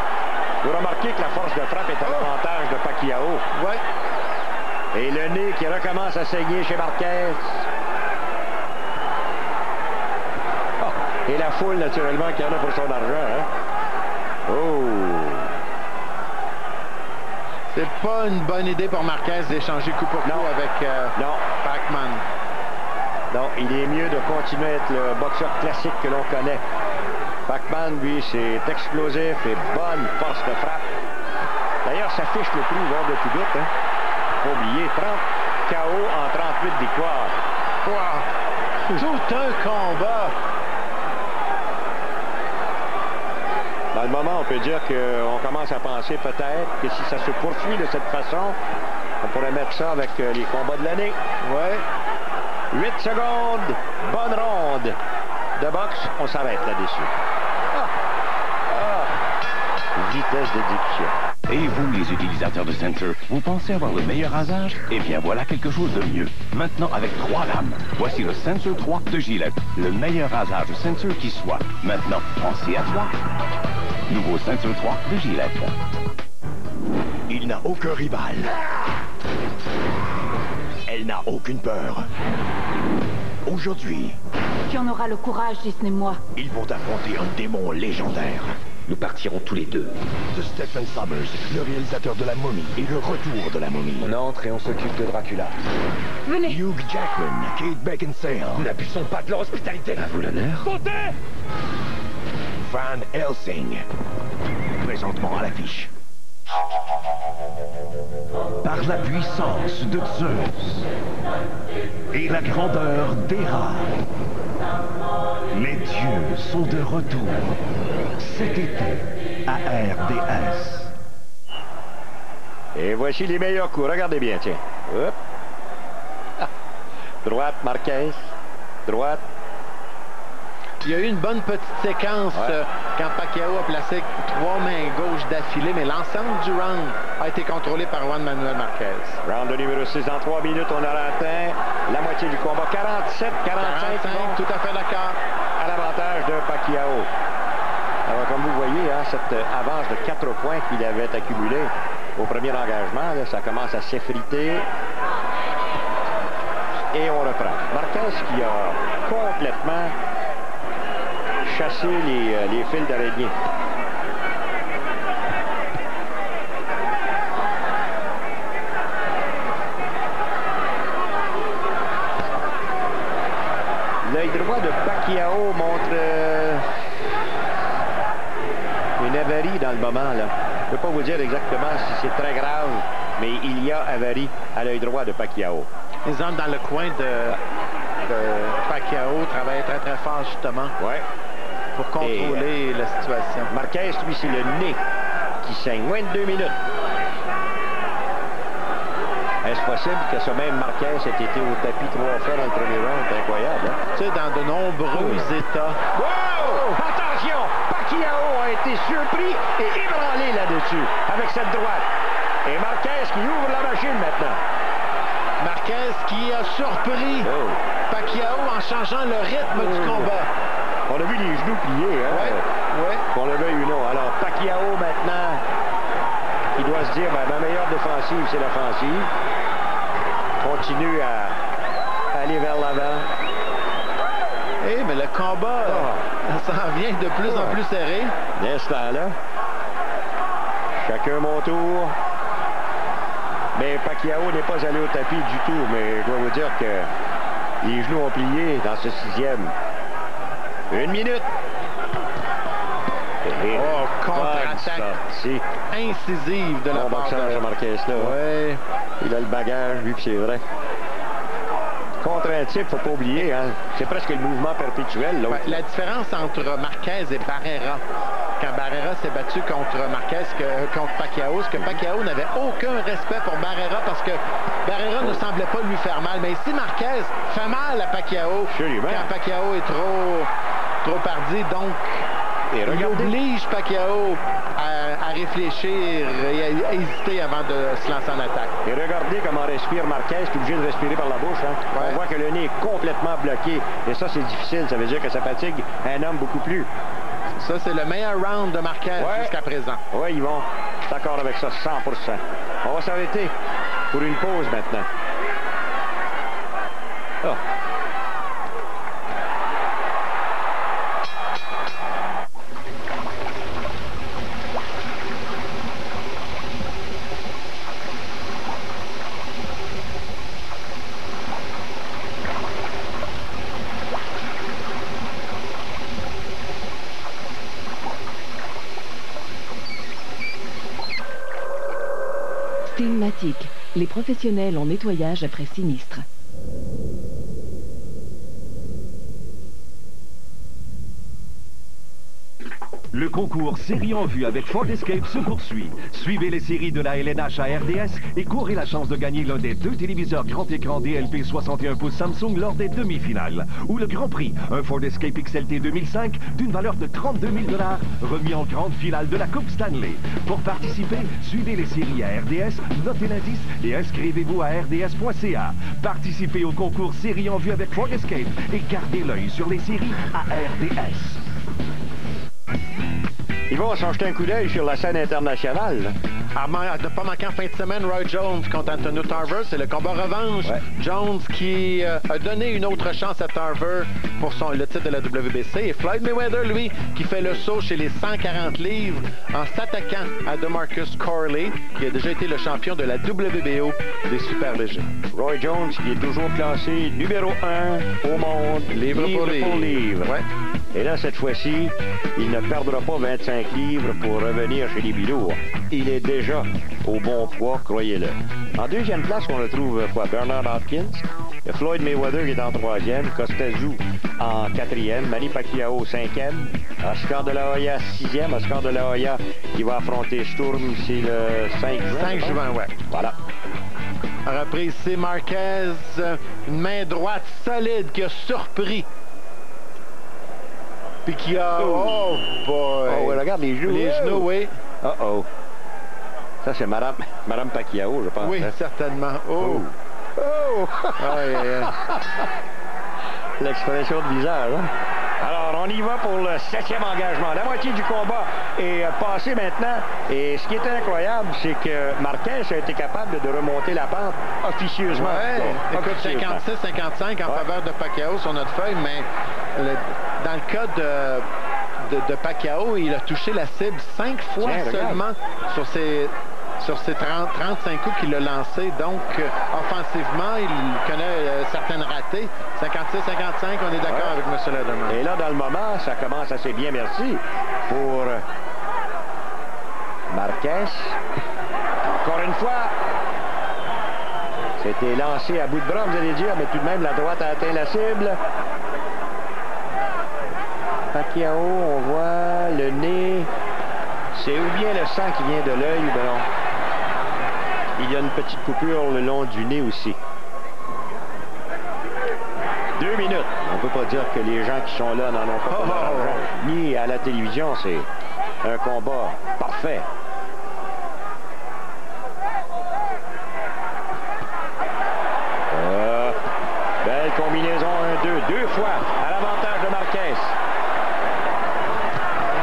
Vous remarquez que la force de frappe est à l'avantage de Pacquiao. Ouais. Et le nez qui recommence à saigner chez Marquez. Et la foule, naturellement, qui en a pour son argent. Hein? Oh! C'est pas une bonne idée pour Marquez d'échanger coup pour coup avec Pacman. Non, il est mieux de continuer à être le boxeur classique que l'on connaît. Pacman, lui, c'est explosif et bonne force de frappe. D'ailleurs, sa fiche le plus hors de tout doute. Hein? Faut oublier, 30 KO en 38 victoires. Wow. Tout un combat. Dans le moment, on peut dire qu'on commence à penser peut-être que si ça se poursuit de cette façon, on pourrait mettre ça avec les combats de l'année. Ouais. 8 secondes, bonne ronde de boxe, on s'arrête là-dessus. Vitesse d'exécution. Et vous, les utilisateurs de Center, vous pensez avoir le meilleur rasage? Eh bien, voilà quelque chose de mieux. Maintenant, avec 3 lames. Voici le Center 3 de Gillette. Le meilleur rasage Center qui soit. Maintenant, pensez à toi. Nouveau Center 3 de Gillette. Il n'a aucun rival. Elle n'a aucune peur. Aujourd'hui, Qui en aura le courage, si ce n'est moi? ils vont affronter un démon légendaire. Nous partirons tous les deux. De Stephen Sommers, le réalisateur de La Momie et le retour de La Momie. On entre et on s'occupe de Dracula. Venez. Hugh Jackman, Kate Beckinsale. N'abusons pas de leur hospitalité. À vous l'honneur. Sautez! Van Helsing. Présentement à l'affiche. Par la puissance de Zeus et la grandeur d'Héra, les dieux sont de retour cet été à RDS. Et voici les meilleurs coups. Regardez bien, tiens. Hop. Droite, Marquez. Droite. Il y a eu une bonne petite séquence quand Pacquiao a placé 3 mains gauches d'affilée, mais l'ensemble du round a été contrôlé par Juan Manuel Marquez. Round de numéro 6 en 3 minutes, on aura atteint la moitié du combat. 47, 45, tout à fait d'accord. À l'avantage de Pacquiao. Alors, comme vous voyez, hein, cette avance de 4 points qu'il avait accumulé au premier engagement, là, ça commence à s'effriter. Et on reprend. Marquez qui a complètement chasser les fils d'araignée. L'œil droit de Pacquiao montre une avarie dans le moment. Là. Je ne peux pas vous dire exactement si c'est très grave, mais il y a avarie à l'œil droit de Pacquiao. Les hommes dans le coin de Pacquiao travaillent très très fort justement. Ouais. Pour contrôler la situation. Marquez, lui, c'est le nez qui saigne. Moins de 2 minutes. Est-ce possible que ce même Marquez ait été au tapis 3 fois dans le premier round? C'est incroyable, hein? Tu sais, dans de nombreux états. Wow! Attention! Pacquiao a été surpris et ébranlé là-dessus avec cette droite. Et Marquez qui ouvre la machine maintenant. Marquez qui a surpris Pacquiao en changeant le rythme du combat. On a vu les genoux pliés, hein? Ouais. Qu'on le veuille ou non. Alors, Pacquiao, maintenant, il doit se dire, ben, ma meilleure défensive, c'est l'offensive. Continue à aller vers l'avant. Eh, mais le combat s'en vient de plus en plus serré. L'instant, là. Chacun mon tour. Mais Pacquiao n'est pas allé au tapis du tout, mais je dois vous dire que les genoux ont plié dans ce 6e. 1 minute. Oh, contre-attaque incisive de la part de Marquez, là. Ouais. Il a le bagage, vu que c'est vrai. Contre un type, faut pas oublier, hein. C'est presque le mouvement perpétuel, l'autre. La différence entre Marquez et Barrera, quand Barrera s'est battu contre Marquez, contre Pacquiao, c'est que Pacquiao n'avait aucun respect pour Barrera parce que Barrera ne semblait pas lui faire mal. Mais ici, Marquez fait mal à Pacquiao quand Pacquiao est trop hardi. Donc, il oblige Pacquiao à réfléchir et à hésiter avant de se lancer en attaque. Et regardez comment respire Marquez, est obligé de respirer par la bouche. Hein? Ouais. On voit que le nez est complètement bloqué. Et ça, c'est difficile. Ça veut dire que ça fatigue un homme beaucoup plus. Ça, c'est le meilleur round de Marquez jusqu'à présent. Oui, ils vont. Je suis d'accord avec ça, 100%. On va s'arrêter pour une pause maintenant. Oh. Steelmatic, les professionnels en nettoyage après sinistre. Le concours Série en vue avec Ford Escape se poursuit. Suivez les séries de la LNH à RDS et courez la chance de gagner l'un des 2 téléviseurs grand écran DLP 61 pouces Samsung lors des demi-finales. Ou le Grand Prix, un Ford Escape XLT 2005 d'une valeur de 32 000 $, remis en grande finale de la Coupe Stanley. Pour participer, suivez les séries à RDS, notez l'indice et inscrivez-vous à rds.ca. Participez au concours Série en vue avec Ford Escape et gardez l'œil sur les séries à RDS. Ils vont s'en jeter un coup d'œil sur la scène internationale. Ne pas manquer en fin de semaine, Roy Jones contre Antonio Tarver. C'est le combat revanche. Ouais. Jones qui a donné une autre chance à Tarver pour le titre de la WBC. Et Floyd Mayweather, lui, qui fait le saut chez les 140 livres en s'attaquant à DeMarcus Corley, qui a déjà été le champion de la WBO des super légers. Roy Jones, qui est toujours classé numéro 1 au monde, livre pour livre. Ouais. Et là, cette fois-ci, il ne perdra pas 25 livres pour revenir chez les bilours. Il est déjà au bon poids, croyez-le. En 2e place, on retrouve Bernard Hopkins, Floyd Mayweather qui est en 3e, Costazou en 4e, Manny Pacquiao 5e, Oscar de la Hoya 6e, Oscar de la Hoya qui va affronter Sturm, c'est le 5 juin. 5 juin, ouais. Voilà. Reprise, c'est Marquez, une main droite solide qui a surpris. Puis qui a... Oh boy! Oh, ouais, regarde les genoux. Les genoux, oui. Oh. Ça, c'est Madame Pacquiao, je pense. Oui, hein? Certainement. Oh! Aïe, aïe, aïe. L'expression de visage, hein? Alors, on y va pour le 7e engagement. La moitié du combat est passée maintenant. Et ce qui est incroyable, c'est que Marquez a été capable de remonter la pente officieusement. Ouais, écoute, 56-55 en faveur de Pacquiao sur notre feuille, mais dans le cas de Pacquiao, il a touché la cible 5 fois seulement sur ses 35 coups qu'il a lancés. Donc, offensivement, il connaît certaines ratées. 56-55, on est d'accord avec M. Lederman. Et là, dans le moment, ça commence assez bien, merci, pour Marquez. Encore une fois, c'était lancé à bout de bras, vous allez dire, mais tout de même, la droite a atteint la cible. Pacquiao, on voit le nez. C'est ou bien le sang qui vient de l'œil ou bien non. Il y a une petite coupure le long du nez aussi. 2 minutes. On ne peut pas dire que les gens qui sont là n'en ont pas pour l'argent. Ni à la télévision, c'est un combat parfait. Belle combinaison 1-2. 2 fois à l'avantage de Marquez.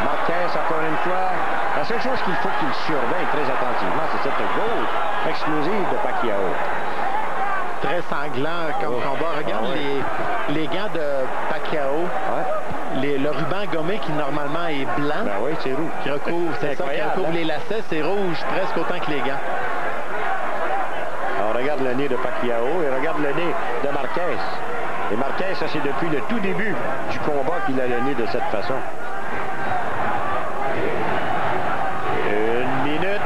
Marquez, encore une fois. La seule chose qu'il faut qu'il surveille très attentivement, c'est cette gauche explosive de Pacquiao. très sanglant comme combat. Regarde les gants de Pacquiao. Le ruban gommé qui normalement est blanc. Ben oui, c'est rouge. Qui recouvre, c'est ça, qui recouvre les lacets, c'est rouge presque autant que les gants. On regarde le nez de Pacquiao et regarde le nez de Marquez. Et Marquez, ça c'est depuis le tout début du combat qu'il a le nez de cette façon. 1 minute.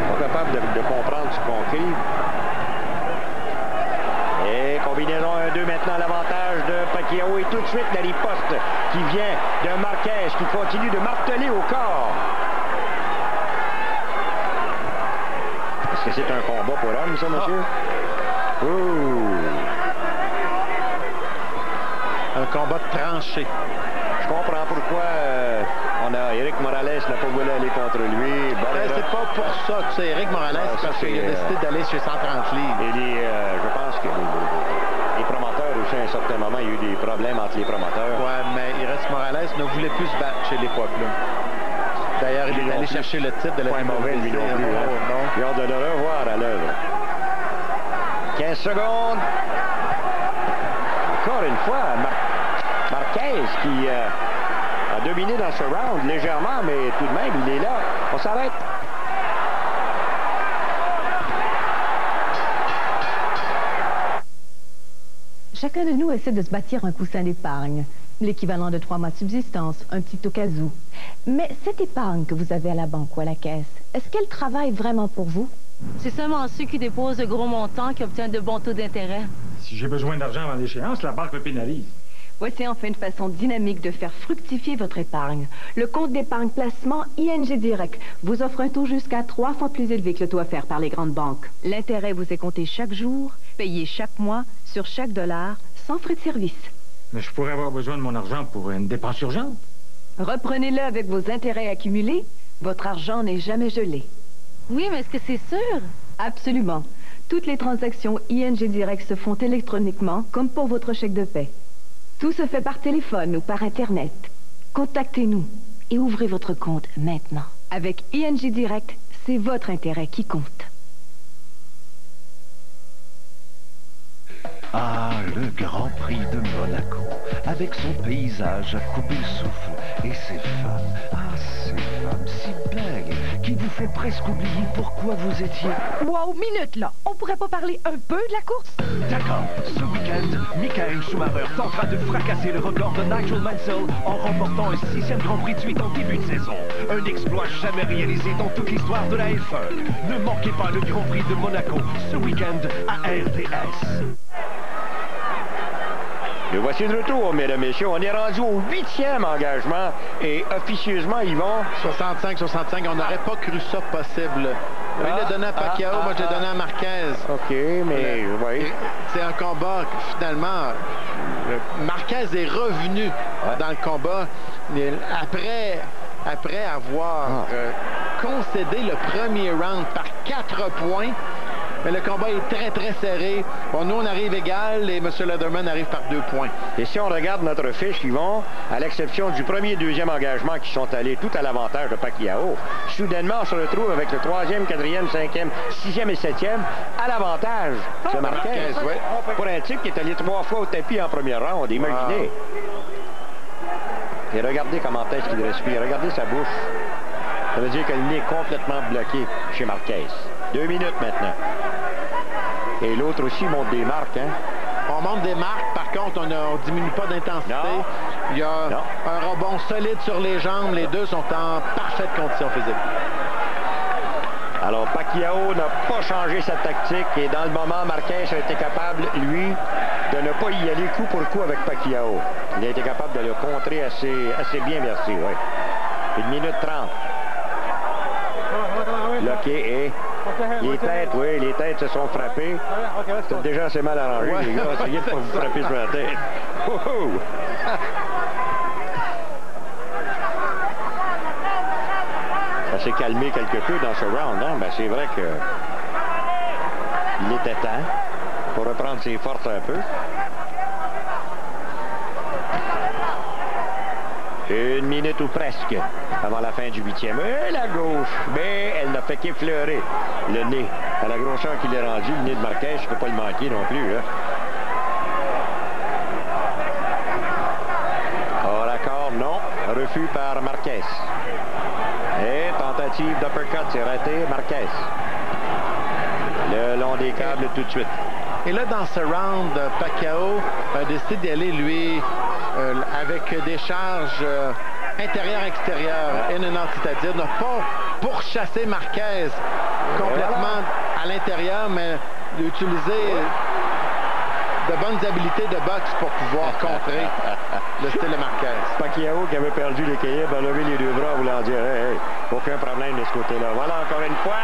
Pas capable de comprendre ce qu'on crie. Et combinaison 1-2 maintenant, l'avantage de Pacquiao et tout de suite la riposte qui vient de Marquez qui continue de marteler au corps. Est-ce que c'est un combat pour homme, ça, monsieur? Un combat tranché. Je comprends pourquoi on a Eric Morales n'a pas voulu aller contre lui. C'est pas pour ça que c'est Eric Morales, parce qu'il a décidé d'aller chez 130 livres. Et je pense que les promoteurs aussi, à un certain moment, il y a eu des problèmes entre les promoteurs. Ouais, mais Eric Morales ne voulait plus se battre chez les poids plumes. D'ailleurs, il est allé chercher le titre de la mauvais, lui non plus. J'ai hâte de le revoir à l'œuvre. 15 secondes. Encore une fois, Marquez qui a dominé dans ce round légèrement, mais tout de même, il est là. On s'arrête. Chacun de nous essaie de se bâtir un coussin d'épargne, l'équivalent de 3 mois de subsistance, un petit au cas où. Mais cette épargne que vous avez à la banque ou à la caisse, est-ce qu'elle travaille vraiment pour vous? C'est seulement ceux qui déposent de gros montants qui obtiennent de bons taux d'intérêt. Si j'ai besoin d'argent avant l'échéance, la banque me pénalise. Voici enfin une façon dynamique de faire fructifier votre épargne. Le compte d'épargne placement ING Direct vous offre un taux jusqu'à 3 fois plus élevé que le taux offert par les grandes banques. L'intérêt vous est compté chaque jour, payé chaque mois, sur chaque dollar, sans frais de service. Mais je pourrais avoir besoin de mon argent pour une dépense urgente. Reprenez-le avec vos intérêts accumulés. Votre argent n'est jamais gelé. Oui, mais est-ce que c'est sûr? Absolument. Toutes les transactions ING Direct se font électroniquement, comme pour votre chèque de paie. Tout se fait par téléphone ou par Internet. Contactez-nous et ouvrez votre compte maintenant. Avec ING Direct, c'est votre intérêt qui compte. Ah, le Grand Prix de Monaco, avec son paysage à couper le souffle et ses femmes, ces femmes si belles, qui vous font presque oublier pourquoi vous étiez... Wow, minute là, on pourrait pas parler un peu de la course? D'accord, ce week-end, Michael Schumacher tentera de fracasser le record de Nigel Mansell en remportant un 6e Grand Prix de suite en début de saison. Un exploit jamais réalisé dans toute l'histoire de la F1. Ne manquez pas le Grand Prix de Monaco, ce week-end à RDS. Nous voici de retour, mesdames et messieurs. On est rendu au 8e engagement et officieusement, ils vont... 65-65. On n'aurait pas cru ça possible. Lui, il l'a donné à Pacquiao, moi, je l'ai donné à Marquez. OK, mais... oui. C'est un combat, finalement... Marquez est revenu dans le combat après avoir concédé le premier round par 4 points. Mais le combat est très, très serré. Bon, nous, on arrive égal et M. Lederman arrive par 2 points. Et si on regarde notre fiche, Yvon, à l'exception du premier et deuxième engagement qui sont allés tout à l'avantage de Pacquiao, soudainement, on se retrouve avec le 3e, 4e, 5e, 6e et 7e à l'avantage de Marquez. Pour un type qui est allé 3 fois au tapis en première ronde, imaginez. Et regardez comment est-ce qu'il respire. Regardez sa bouche. Ça veut dire que le nez est complètement bloqué chez Marquez. 2 minutes maintenant. Et l'autre aussi monte des marques, hein? On monte des marques, par contre, on ne diminue pas d'intensité. Il y a un rebond solide sur les jambes. Les deux sont en parfaite condition physique. Alors, Pacquiao n'a pas changé sa tactique et dans le moment, Marquez a été capable, lui, de ne pas y aller coup pour coup avec Pacquiao. Il a été capable de le contrer assez bien versé, oui. 1 minute 30. Locké et les têtes se sont frappées. C'est déjà assez mal arrangé, les gars. Essayez de ne pas vous frapper sur la tête. Ça s'est calmé quelque peu dans ce round, hein? Ben, c'est vrai que il était temps pour reprendre ses forces un peu. 1 minute ou presque avant la fin du 8e. Et la gauche, mais elle n'a fait qu'effleurer le nez à la grosseur qu'il est rendu. Le nez de Marquez, je ne peux pas le manquer non plus. Hein. Hors accord, non. Refus par Marquez. Et tentative d'uppercut, c'est raté. Marquez. Le long des câbles tout de suite. Et là, dans ce round, Pacquiao a décidé d'y aller, lui, avec des charges intérieures-extérieures, in and out, c'est-à-dire ne pas pourchasser Marquez complètement à l'intérieur, mais d'utiliser de bonnes habiletés de boxe pour pouvoir contrer le style de Marquez. Pacquiao, qui avait perdu l'équilibre, a levé les deux bras, voulant dire hey, aucun problème de ce côté-là. Voilà encore une fois.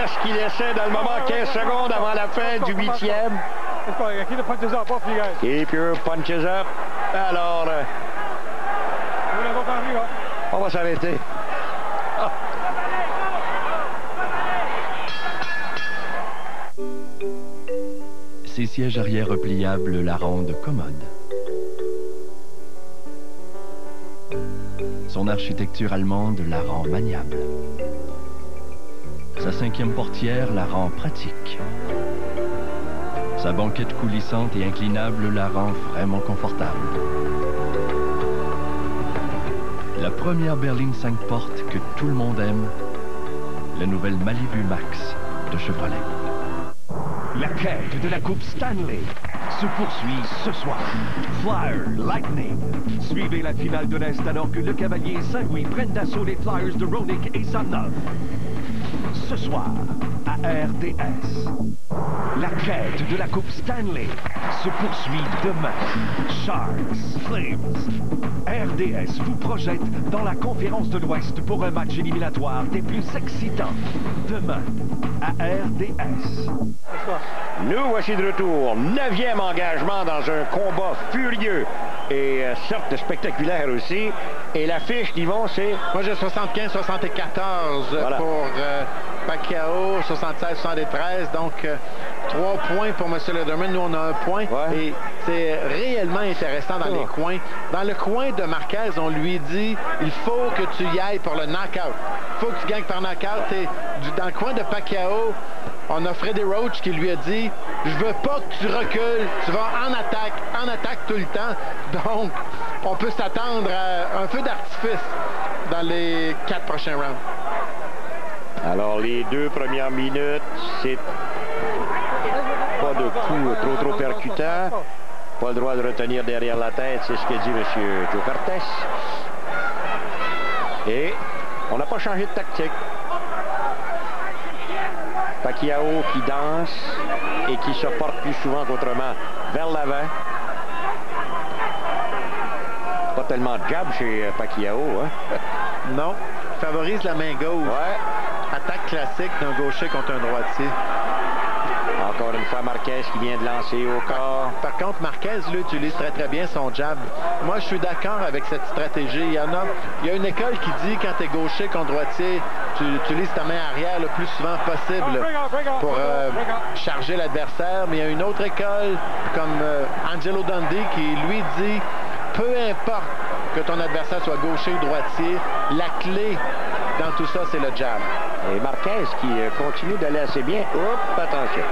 Est-ce qu'il essaie dans le moment 15 secondes avant la fin du 8e? Keep your punches up. Alors, on va s'arrêter. Ces sièges arrière repliables la rendent commode. Son architecture allemande la rend maniable. Sa 5e portière la rend pratique. Sa banquette coulissante et inclinable la rend vraiment confortable. La première berline 5 portes que tout le monde aime, la nouvelle Malibu Max de Chevrolet. La quête de la Coupe Stanley se poursuit ce soir. Flyer Lightning. Suivez la finale de l'Est alors que le Cavalier Saint-Louis prennent d'assaut les Flyers de Ronick et Sanov. Ce soir, à RDS. La quête de la Coupe Stanley se poursuit demain. Sharks, Flames. RDS vous projette dans la conférence de l'Ouest pour un match éliminatoire des plus excitants. Demain, à RDS. Nous voici de retour. 9e engagement dans un combat furieux et certes spectaculaire aussi. Et l'affiche, Yvon, c'est... Moi, j'ai 75-74 voilà. Pour Pacquiao, 76-73. Donc, 3 points pour M. Lederman. Nous, on a 1 point. Ouais. Et c'est réellement intéressant dans les coins. Dans le coin de Marquez, on lui dit, il faut que tu y ailles pour le knockout. Il faut que tu gagnes par knockout. Et dans le coin de Pacquiao, on a Freddie Roach qui lui a dit, je veux pas que tu recules, tu vas en attaque tout le temps. Donc, on peut s'attendre à un feu d'artifice dans les 4 prochains rounds. Alors, les 2 premières minutes, c'est pas de coups trop percutants. Pas le droit de retenir derrière la tête, c'est ce qu'a dit M. Joe Cortez. Et on n'a pas changé de tactique. Pacquiao qui danse et qui se porte plus souvent qu'autrement vers l'avant. Pas tellement de jab chez Pacquiao, hein? Non, favorise la main gauche. Ouais. Attaque classique d'un gaucher contre un droitier. Encore une fois, Marquez qui vient de lancer au corps. Par contre, Marquez, lui, utilise très bien son jab. Moi, je suis d'accord avec cette stratégie. Il y a une école qui dit, quand tu es gaucher contre droitier, tu utilises ta main arrière le plus souvent possible pour charger l'adversaire. Mais il y a une autre école, comme Angelo Dundee, qui lui dit, peu importe que ton adversaire soit gaucher ou droitier, la clé dans tout ça, c'est le jab. Et Marquez qui continue d'aller assez bien. Oups, attention.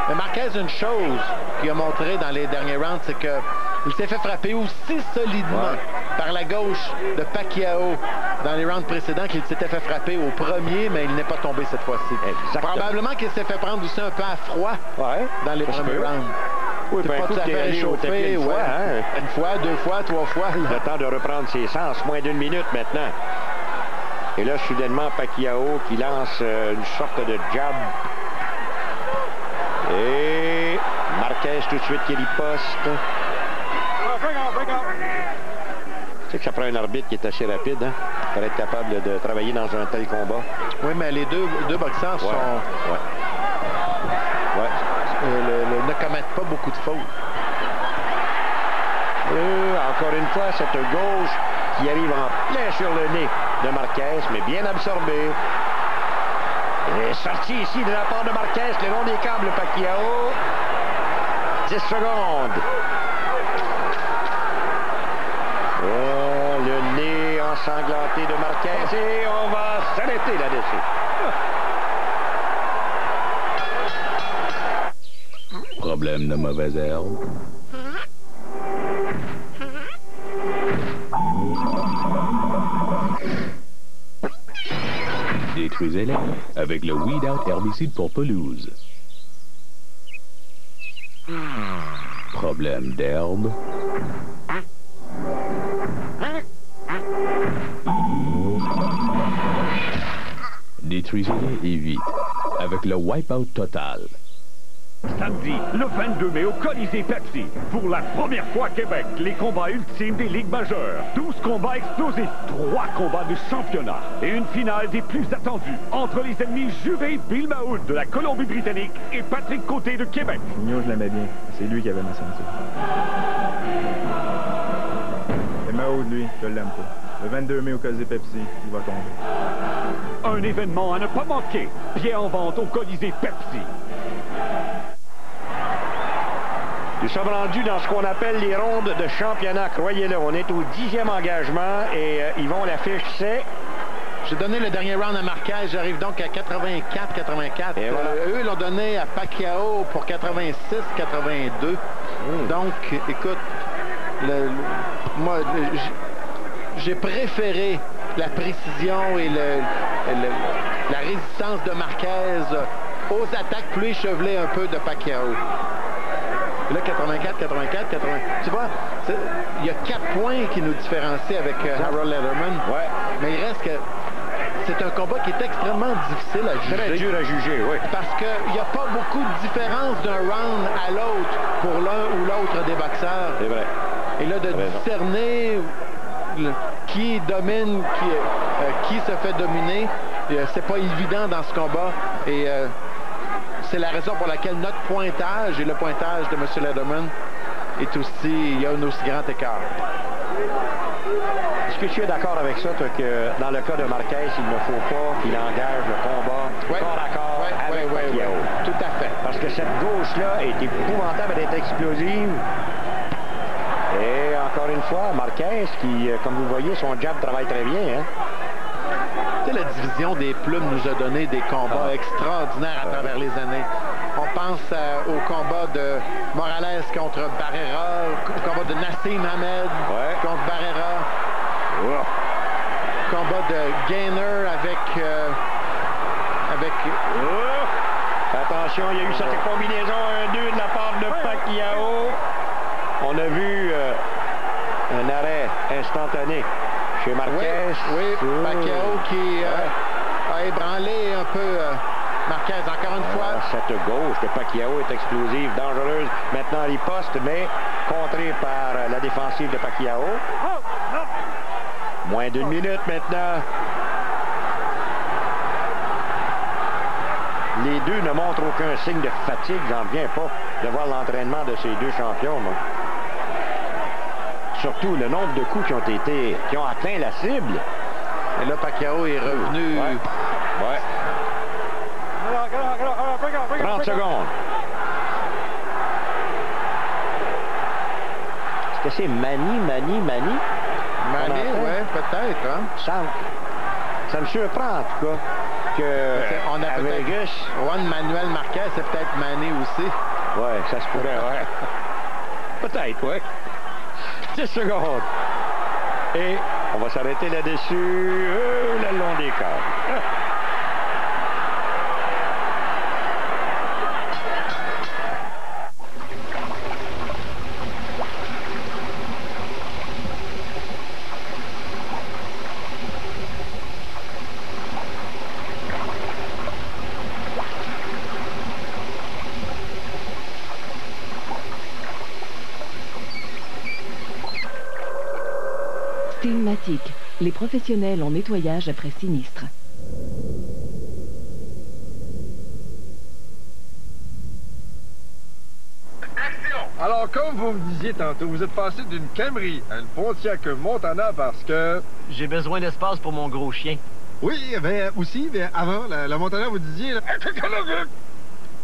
Mais Marquez, une chose qu'il a montré dans les derniers rounds, c'est qu'il s'est fait frapper aussi solidement par la gauche de Pacquiao dans les rounds précédents qu'il s'était fait frapper au premier, mais il n'est pas tombé cette fois-ci. Probablement qu'il s'est fait prendre aussi un peu à froid dans les premiers rounds. Oui, pas tout à fait réchauffé. Une fois, hein? Une fois, 2 fois, 3 fois. Le temps de reprendre ses sens. Moins d'1 minute maintenant. Et là, soudainement, Pacquiao qui lance une sorte de jab. Et Marquez tout de suite qui riposte. Tu sais que ça prend un arbitre qui est assez rapide, hein, pour être capable de travailler dans un tel combat. Oui, mais les deux boxeurs sont... ne commettent pas beaucoup de fautes. Encore une fois, cette gauche qui arrive en plein sur le nez de Marquez, mais bien absorbé. Et sorti ici de la part de Marquez, le long des câbles, Pacquiao. 10 secondes. Marquez et on va s'arrêter là-dessus. Problème de mauvaise herbe. Détruisez-les avec le Weed Out herbicide pour pelouse. Problème d'herbe. Détruisez-les et vite avec le Wipeout total. Samedi, le 22 mai au Colisée Pepsi. Pour la première fois à Québec, les combats ultimes des ligues majeures. 12 combats explosifs, 3 combats de championnat et une finale des plus attendus entre les ennemis Juvé Bill Mahhoud de la Colombie-Britannique et Patrick Côté de Québec. Mignon, je l'aimais bien. C'est lui qui avait ma ceinture. C'est Mahhoud, lui, je l'aime pas. Le 22 mai au Colisée Pepsi, il va tomber. Un événement à ne pas manquer. Billets en vente au Colisée Pepsi. Nous sommes rendus dans ce qu'on appelle les rondes de championnat. Croyez-le, on est au 10e engagement et Yvon, l'affiche, c'est... J'ai donné le dernier round à Marquez. J'arrive donc à 84-84. Voilà. Eux l'ont donné à Pacquiao pour 86-82. Donc, écoute, moi, j'ai préféré la précision et la résistance de Marquez aux attaques plus échevelées un peu de Pacquiao. Là, 84, 84, 80. Tu vois, il y a 4 points qui nous différencient avec Harold Lederman. Ouais. Mais il reste que c'est un combat qui est extrêmement difficile à juger. Très dur à juger, oui. Parce qu'il n'y a pas beaucoup de différence d'un round à l'autre pour l'un ou l'autre des boxeurs. C'est vrai. Et là, de discerner qui domine, qui se fait dominer, c'est pas évident dans ce combat. Et c'est la raison pour laquelle notre pointage et le pointage de M. Lederman est aussi, il y a un aussi grand écart. Est-ce que tu es d'accord avec ça, toi, que dans le cas de Marquez, il ne faut pas qu'il engage le combat corps à corps avec Pacquiao? Tout à fait. Parce que cette gauche-là est épouvantable, elle est explosive. Et encore une fois, Marquez, qui, comme vous voyez, son jab travaille très bien, hein? Tu sais, la division des plumes nous a donné des combats extraordinaires à travers les années. On pense au combat de Morales contre Barrera, au combat de Nassim Hamed contre Barrera, combat de Gainer avec... Attention, il y a eu cette combinaison 1-2 de la part de Pacquiao. On a vu un arrêt instantané chez Marquez. Oui, Pacquiao qui a ébranlé un peu Marquez encore une fois. Cette gauche de Pacquiao est explosive, dangereuse. Maintenant riposte, mais contrée par la défensive de Pacquiao. Moins d'1 minute maintenant. Les deux ne montrent aucun signe de fatigue. J'en reviens pas de voir l'entraînement de ces deux champions, moi. Surtout le nombre de coups qui ont atteint la cible. Et là, Pacquiao est revenu. Ouais. 30 secondes. Est-ce que c'est Manny? Manny, oui, peut-être. Hein? Ça me surprend, en tout cas, on a à Vegas... Juan Manuel Marquez, c'est peut-être Manny aussi. Oui, ça se pourrait, ouais. Peut-être, oui. 10 secondes. Et on va s'arrêter là-dessus, le long des câbles. Stigmatique, les professionnels en nettoyage après sinistre. Alors, comme vous me disiez tantôt, vous êtes passé d'une Camry à une Pontiac Montana parce que... J'ai besoin d'espace pour mon gros chien. Oui, mais aussi, mais avant, la Montana, vous disiez...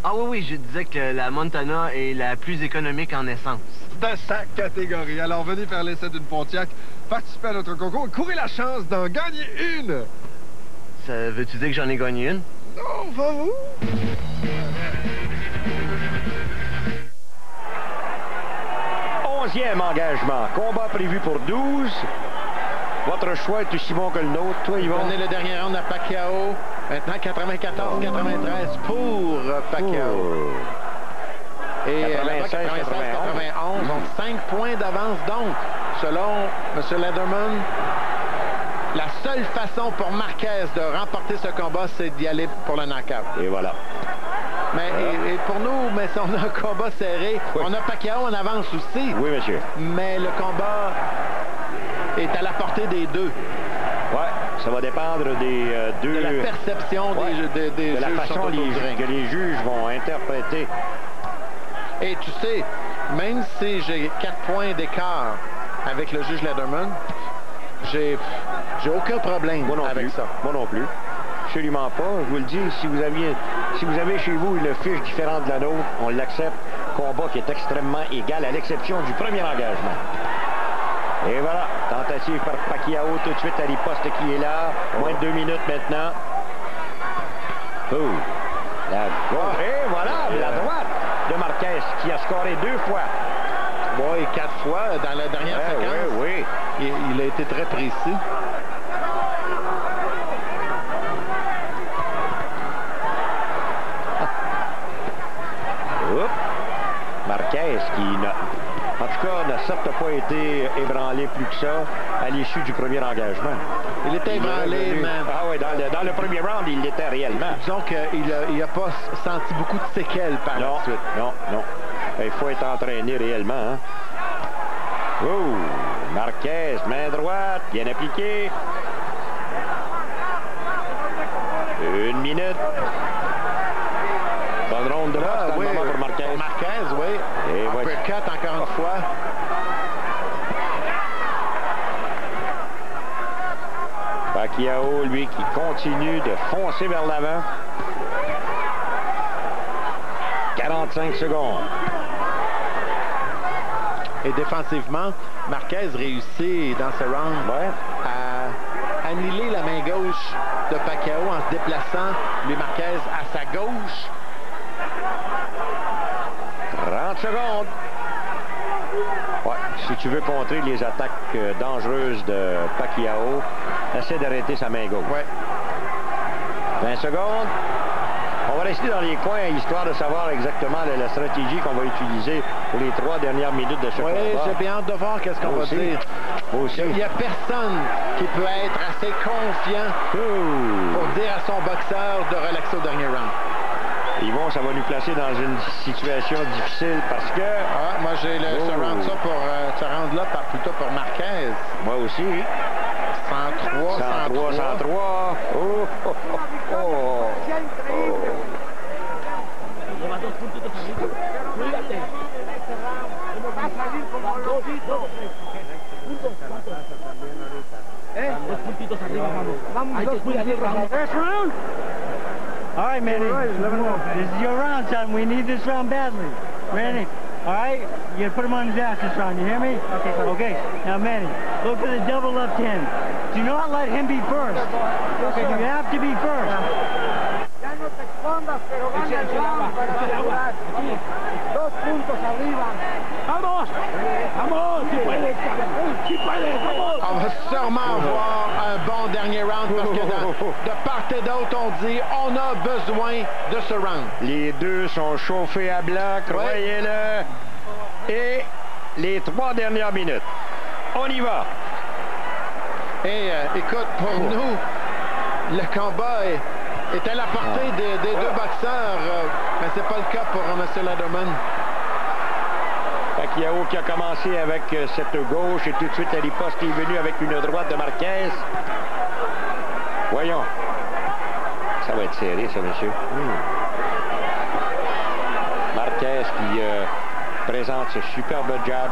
Ah oui, je disais que la Montana est la plus économique en essence. De sa catégorie. Alors venez faire l'essai d'une Pontiac, participez à notre concours et courez la chance d'en gagner une. Ça veut-tu dire que j'en ai gagné une? Non, va vous. Onzième engagement. Combat prévu pour 12. Votre choix est aussi bon que le nôtre. Toi, Yvon. Donnez le dernier round à Pacquiao. Maintenant, 94-93 pour Pacquiao. Et 96-91 ont 5 points d'avance. Donc, selon M. Lederman, la seule façon pour Marquez de remporter ce combat, c'est d'y aller pour le knockout. Et voilà. Mais et pour nous, mais si on a un combat serré, on a Pacquiao en avance aussi. Oui, monsieur. Mais le combat est à la portée des deux. Ouais, ça va dépendre des deux... De la perception des de la juges façon que les juges vont interpréter. Et tu sais, même si j'ai 4 points d'écart avec le juge Lederman, j'ai aucun problème avec ça. Moi non plus. Absolument pas. Je vous le dis, si vous avez chez vous une fiche différente de la nôtre, on l'accepte. Combat qui est extrêmement égal, à l'exception du premier engagement. Et voilà, tentative par Pacquiao tout de suite à riposte qui est là. Moins de 2 minutes maintenant. Oh, la gauche. Et voilà, la droite de Marquez qui a scoré 2 fois. 3 et 4 fois dans la dernière séquence. Oui. Il a été très précis. Marquez qui, en tout cas, n'a certes pas été ébranlé plus que ça à l'issue du premier engagement. Il était ébranlé, même. Ah oui, dans le premier round, il l'était réellement. Disons qu'il n'a pas senti beaucoup de séquelles par la suite. Non. Il faut être entraîné réellement. Hein? Oh, Marquez, main droite, bien appliquée. 1 minute. Bonne ronde de boxe dans le moment pour Marquez. Oui. Et uppercut encore une fois. Pacquiao, lui, qui continue de foncer vers l'avant. 45 secondes. Et défensivement, Marquez réussit dans ce round à annihiler la main gauche de Pacquiao en se déplaçant les Marquez à sa gauche. 30 secondes. Ouais, si tu veux contrer les attaques dangereuses de Pacquiao, essaie d'arrêter sa main gauche. 20 secondes. On va rester dans les coins, histoire de savoir exactement la stratégie qu'on va utiliser pour les 3 dernières minutes de ce combat. Oui, j'ai bien hâte de voir qu'est-ce qu'on va dire. Il n'y a personne qui peut être assez confiant pour dire à son boxeur de relaxer au dernier round. Yvon, ça va nous placer dans une situation difficile parce que... moi, j'ai ce round-là plutôt pour Marquez. Moi aussi. 103. 103. Oh. First round? All right, Manny. This is your round, son. We need this round badly. Manny, all right? You gotta put him on his ass this round. You hear me? Okay. Now, Manny, look for the double left hand. Do not let him be first. Okay, you have to be first. Ya no te escondas, pero gana el round para asegurar. 2 puntos arriba. ¡Vamos! ¡Vamos! ¡Si puedes! ¡Si puedes! ¡Vamos! On va sûrement avoir un bon dernier round parce que de part et d'autre, on dit on a besoin de ce round. Les deux sont chauffés à blanc, croyez-le. Et les 3 dernières minutes. On y va. Et écoute, pour nous, le combat est à la portée des 2 boxeurs, mais c'est pas le cas pour M. Lederman. Pacquiao qui a commencé avec cette gauche et tout de suite à riposte est venu avec une droite de Marquez. Voyons. Ça va être serré, ça, monsieur. Marquez qui présente ce superbe jab.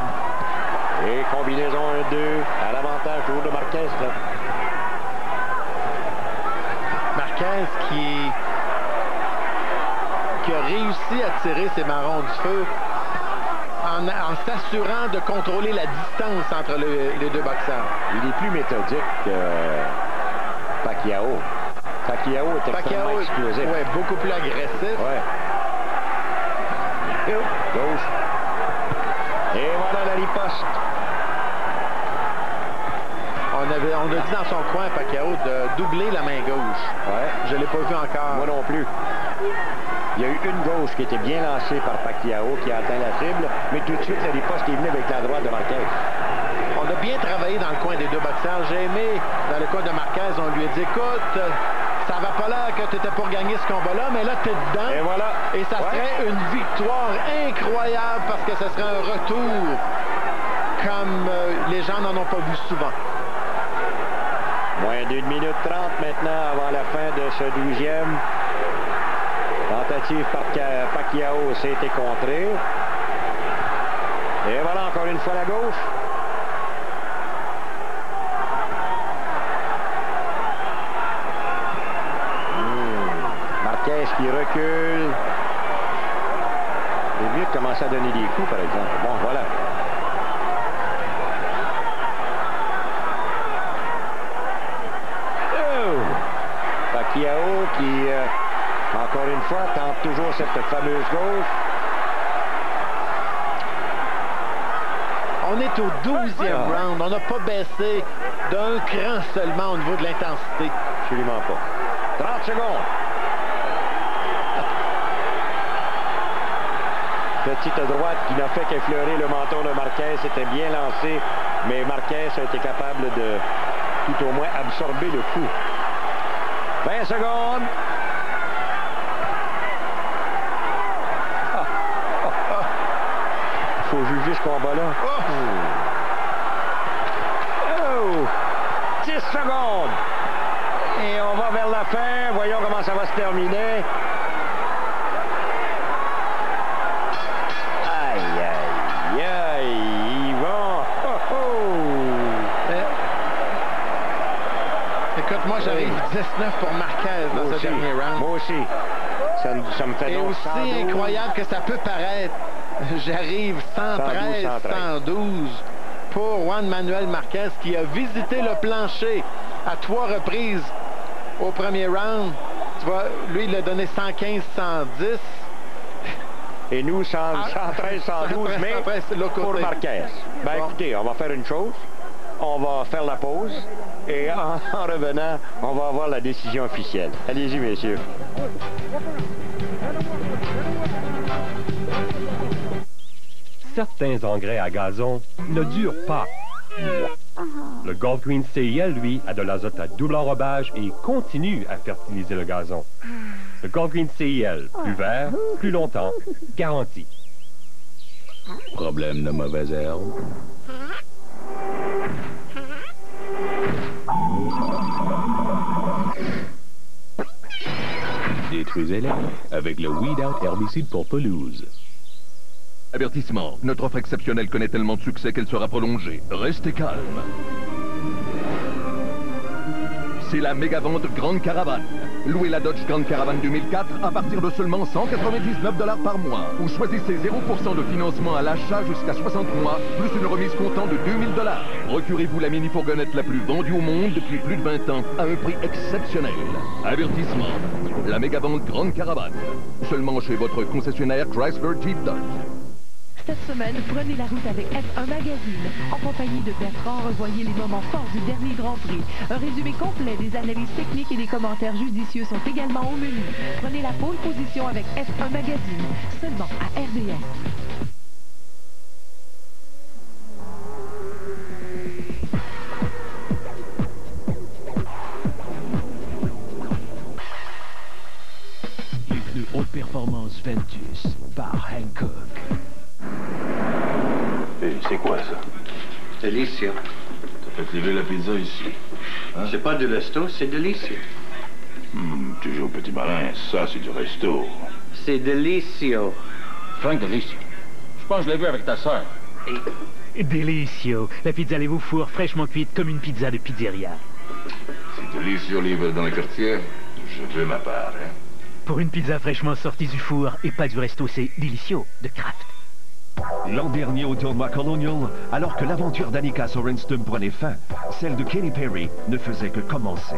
Et combinaison 1-2 à l'avantage du haut de Marquez. Là. Marquez qui qui a réussi à tirer ses marrons du feu en s'assurant de contrôler la distance entre les deux boxeurs. Il est plus méthodique que Pacquiao. Pacquiao est extrêmement explosif. Oui, beaucoup plus agressif. Ouais. Gauche. Et voilà la riposte. On a dit dans son coin, Pacquiao, de doubler la main gauche. Ouais. Je ne l'ai pas vu encore. Moi non plus. Il y a eu une gauche qui était bien lancée par Pacquiao, qui a atteint la cible, mais tout de suite, la riposte est venue avec la droite de Marquez. On a bien travaillé dans le coin des deux boxeurs. J'ai aimé, dans le coin de Marquez, on lui a dit, écoute, ça va pas l'air que tu étais pour gagner ce combat-là, mais là, tu es dedans. Et voilà. Et ça serait une victoire incroyable parce que ce serait un retour comme les gens n'en ont pas vu souvent. Moins d'1 minute 30 maintenant avant la fin de ce 12e. Tentative par Pacquiao, c'était contré. Et voilà encore une fois la gauche. Marquez qui recule. Il est mieux de commencer à donner des coups, par exemple. Bon, voilà. Pacquiao qui, encore une fois, tente toujours cette fameuse gauche. On est au 12e round. On n'a pas baissé d'un cran seulement au niveau de l'intensité. Absolument pas. 30 secondes. Petite droite qui n'a fait qu'effleurer le menton de Marquez. C'était bien lancé, mais Marquez a été capable de tout au moins absorber le coup. 20 secondes. Il faut juger ce combat-là. Oh! 10 secondes. Et on va vers la fin. Voyons comment ça va se terminer. Aïe, aïe, aïe. Ils vont. Oh, oh. Écoute, moi, j'arrive 19 pour Marquez dans ce dernier round. Moi aussi. Ça me fait et donc aussi 112. incroyable que ça peut paraître, j'arrive 113, 112 pour Juan Manuel Marquez qui a visité le plancher à 3 reprises au premier round. Tu vois, lui, il a donné 115, 110. Et nous, 113, 112, mais pour Marquez. Ben écoutez, on va faire une chose. On va faire la pause. Et en revenant, on va avoir la décision officielle. Allez-y, messieurs. Certains engrais à gazon ne durent pas. Le Gold Green CIL, lui, a de l'azote à double enrobage et continue à fertiliser le gazon. Le Gold Green CIL, plus vert, plus longtemps, garanti. Problème de mauvaises herbes. Détruisez-les avec le Weed Out herbicide pour pelouse. Avertissement, notre offre exceptionnelle connaît tellement de succès qu'elle sera prolongée. Restez calme. C'est la méga vente Grande Caravane. Louez la Dodge Grande Caravane 2004 à partir de seulement 199 $ par mois. Ou choisissez 0% de financement à l'achat jusqu'à 60 mois, plus une remise comptant de 2000 $. Procurez-vous la mini-fourgonnette la plus vendue au monde depuis plus de 20 ans à un prix exceptionnel. Avertissement, la méga vente Grande Caravane. Seulement chez votre concessionnaire Chrysler Jeep Dodge. Cette semaine, prenez la route avec F1 Magazine. En compagnie de Bertrand, revoyez les moments forts du dernier Grand Prix. Un résumé complet des analyses techniques et des commentaires judicieux sont également au menu. Prenez la pole position avec F1 Magazine, seulement à RDS. Les plus hautes performances Ventus par Hancock. C'est quoi ça? Delicia. T'as fait lever la pizza ici. Hein? C'est pas du resto, c'est Delicia. Toujours petit malin, ça c'est du resto. C'est Delicio. Frank Delicio. Je pense que je l'ai vu avec ta sœur. Delicio. La pizza lève au four, fraîchement cuite comme une pizza de pizzeria. Si Delicio livre dans le quartier, je veux ma part, hein? Pour une pizza fraîchement sortie du four et pas du resto, c'est délicieux de Kraft. L'an dernier au tournoi Colonial, alors que l'aventure d'Annika Sorenstam prenait fin, celle de Katy Perry ne faisait que commencer.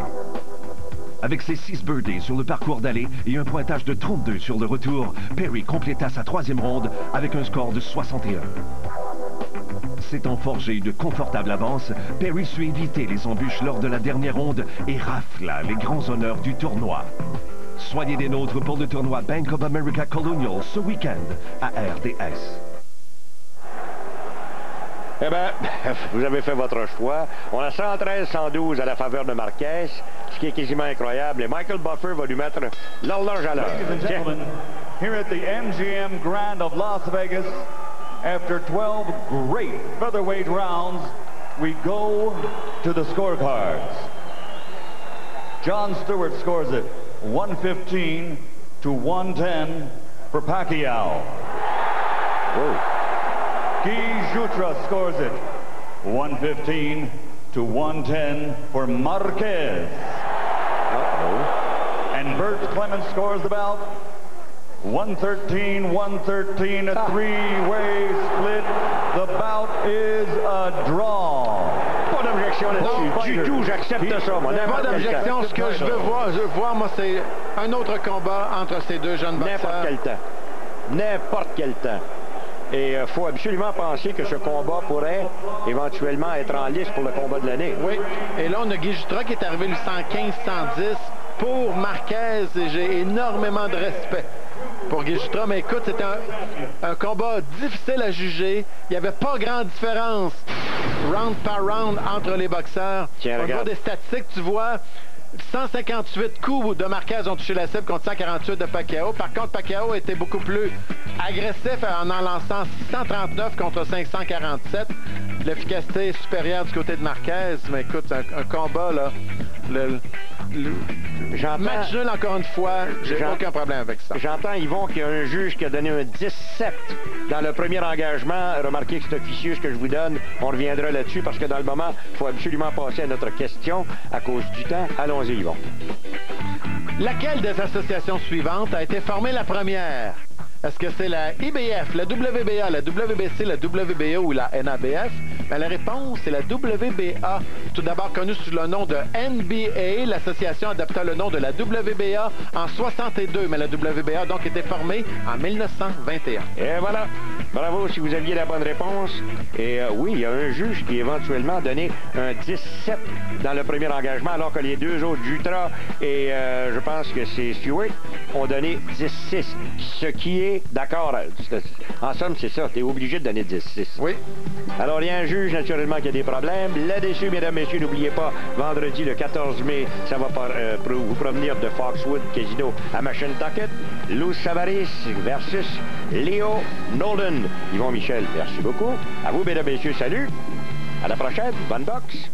Avec ses 6 birdies sur le parcours d'aller et un pointage de 32 sur le retour, Perry compléta sa 3e ronde avec un score de 61. S'étant forgé de confortables avances, Perry sut éviter les embûches lors de la dernière ronde et rafla les grands honneurs du tournoi. Soyez des nôtres pour le tournoi Bank of America Colonial ce week-end à RDS. Eh bien, vous avez fait votre choix. On a 113-112 à la faveur de Marquez, ce qui est quasiment incroyable. Et Michael Buffer va lui mettre l'horloge à l'heure. Ladies and gentlemen, here at the MGM Grand of Las Vegas, after 12 great featherweight rounds, we go to the scorecards. Jon Stewart scores it 115 to 110 for Pacquiao. Whoa. Guy Jutra scores it 115 to 110 for Marquez. And Bert Clemens scores the bout 113, a three-way split. The bout is a draw. Pas d'objection là-dessus. Du tout, j'accepte ça, moi. Pas d'objection. Ce que je veux voir, moi, c'est un autre combat entre ces deux jeunes boxeurs. N'importe quel temps. N'importe quel temps. Et il faut absolument penser que ce combat pourrait éventuellement être en lice pour le combat de l'année. Oui. Et là, on a Guy Jutra qui est arrivé le 115-110 pour Marquez. Et j'ai énormément de respect pour Guy Jutra. Mais écoute, c'était un combat difficile à juger. Il n'y avait pas grande différence round par round entre les boxeurs. Tiens, on voit des statistiques, tu vois. 158 coups de Marquez ont touché la cible contre 148 de Pacquiao. Par contre, Pacquiao était beaucoup plus agressif en lançant 639 contre 547. L'efficacité est supérieure du côté de Marquez. Mais écoute, un combat, là. Match nul, encore une fois, j'ai aucun problème avec ça. J'entends, Yvon, qu'il y a un juge qui a donné un 17 dans le premier engagement. Remarquez que c'est officieux ce que je vous donne. On reviendra là-dessus parce que dans le moment, il faut absolument passer à notre question à cause du temps. Allons-y, Yvon. Laquelle des associations suivantes a été formée la première? Est-ce que c'est la IBF, la WBA, la WBC, la WBO ou la NABF? Mais la réponse, c'est la WBA. Tout d'abord connue sous le nom de NBA, l'association adopta le nom de la WBA en 62, mais la WBA a donc été formée en 1921. Et voilà. Bravo si vous aviez la bonne réponse. Et oui, il y a un juge qui éventuellement a donné un 17 dans le premier engagement, alors que les deux autres, Jutra et je pense que c'est Stewart, ont donné 10-6. Ce qui est d'accord. En somme, c'est ça. Tu es obligé de donner 10-6. Oui. Alors, il y a un juge, naturellement, qui a des problèmes. Là-dessus, mesdames, messieurs, n'oubliez pas, vendredi, le 14 mai, ça va vous provenir de Foxwood Casino à Machintucket. Lou Savaris versus Léo Nolden. Yvon Michel, merci beaucoup. À vous, mesdames, messieurs, salut. À la prochaine. Bonne boxe.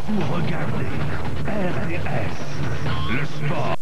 Vous regardez RDS, le sport.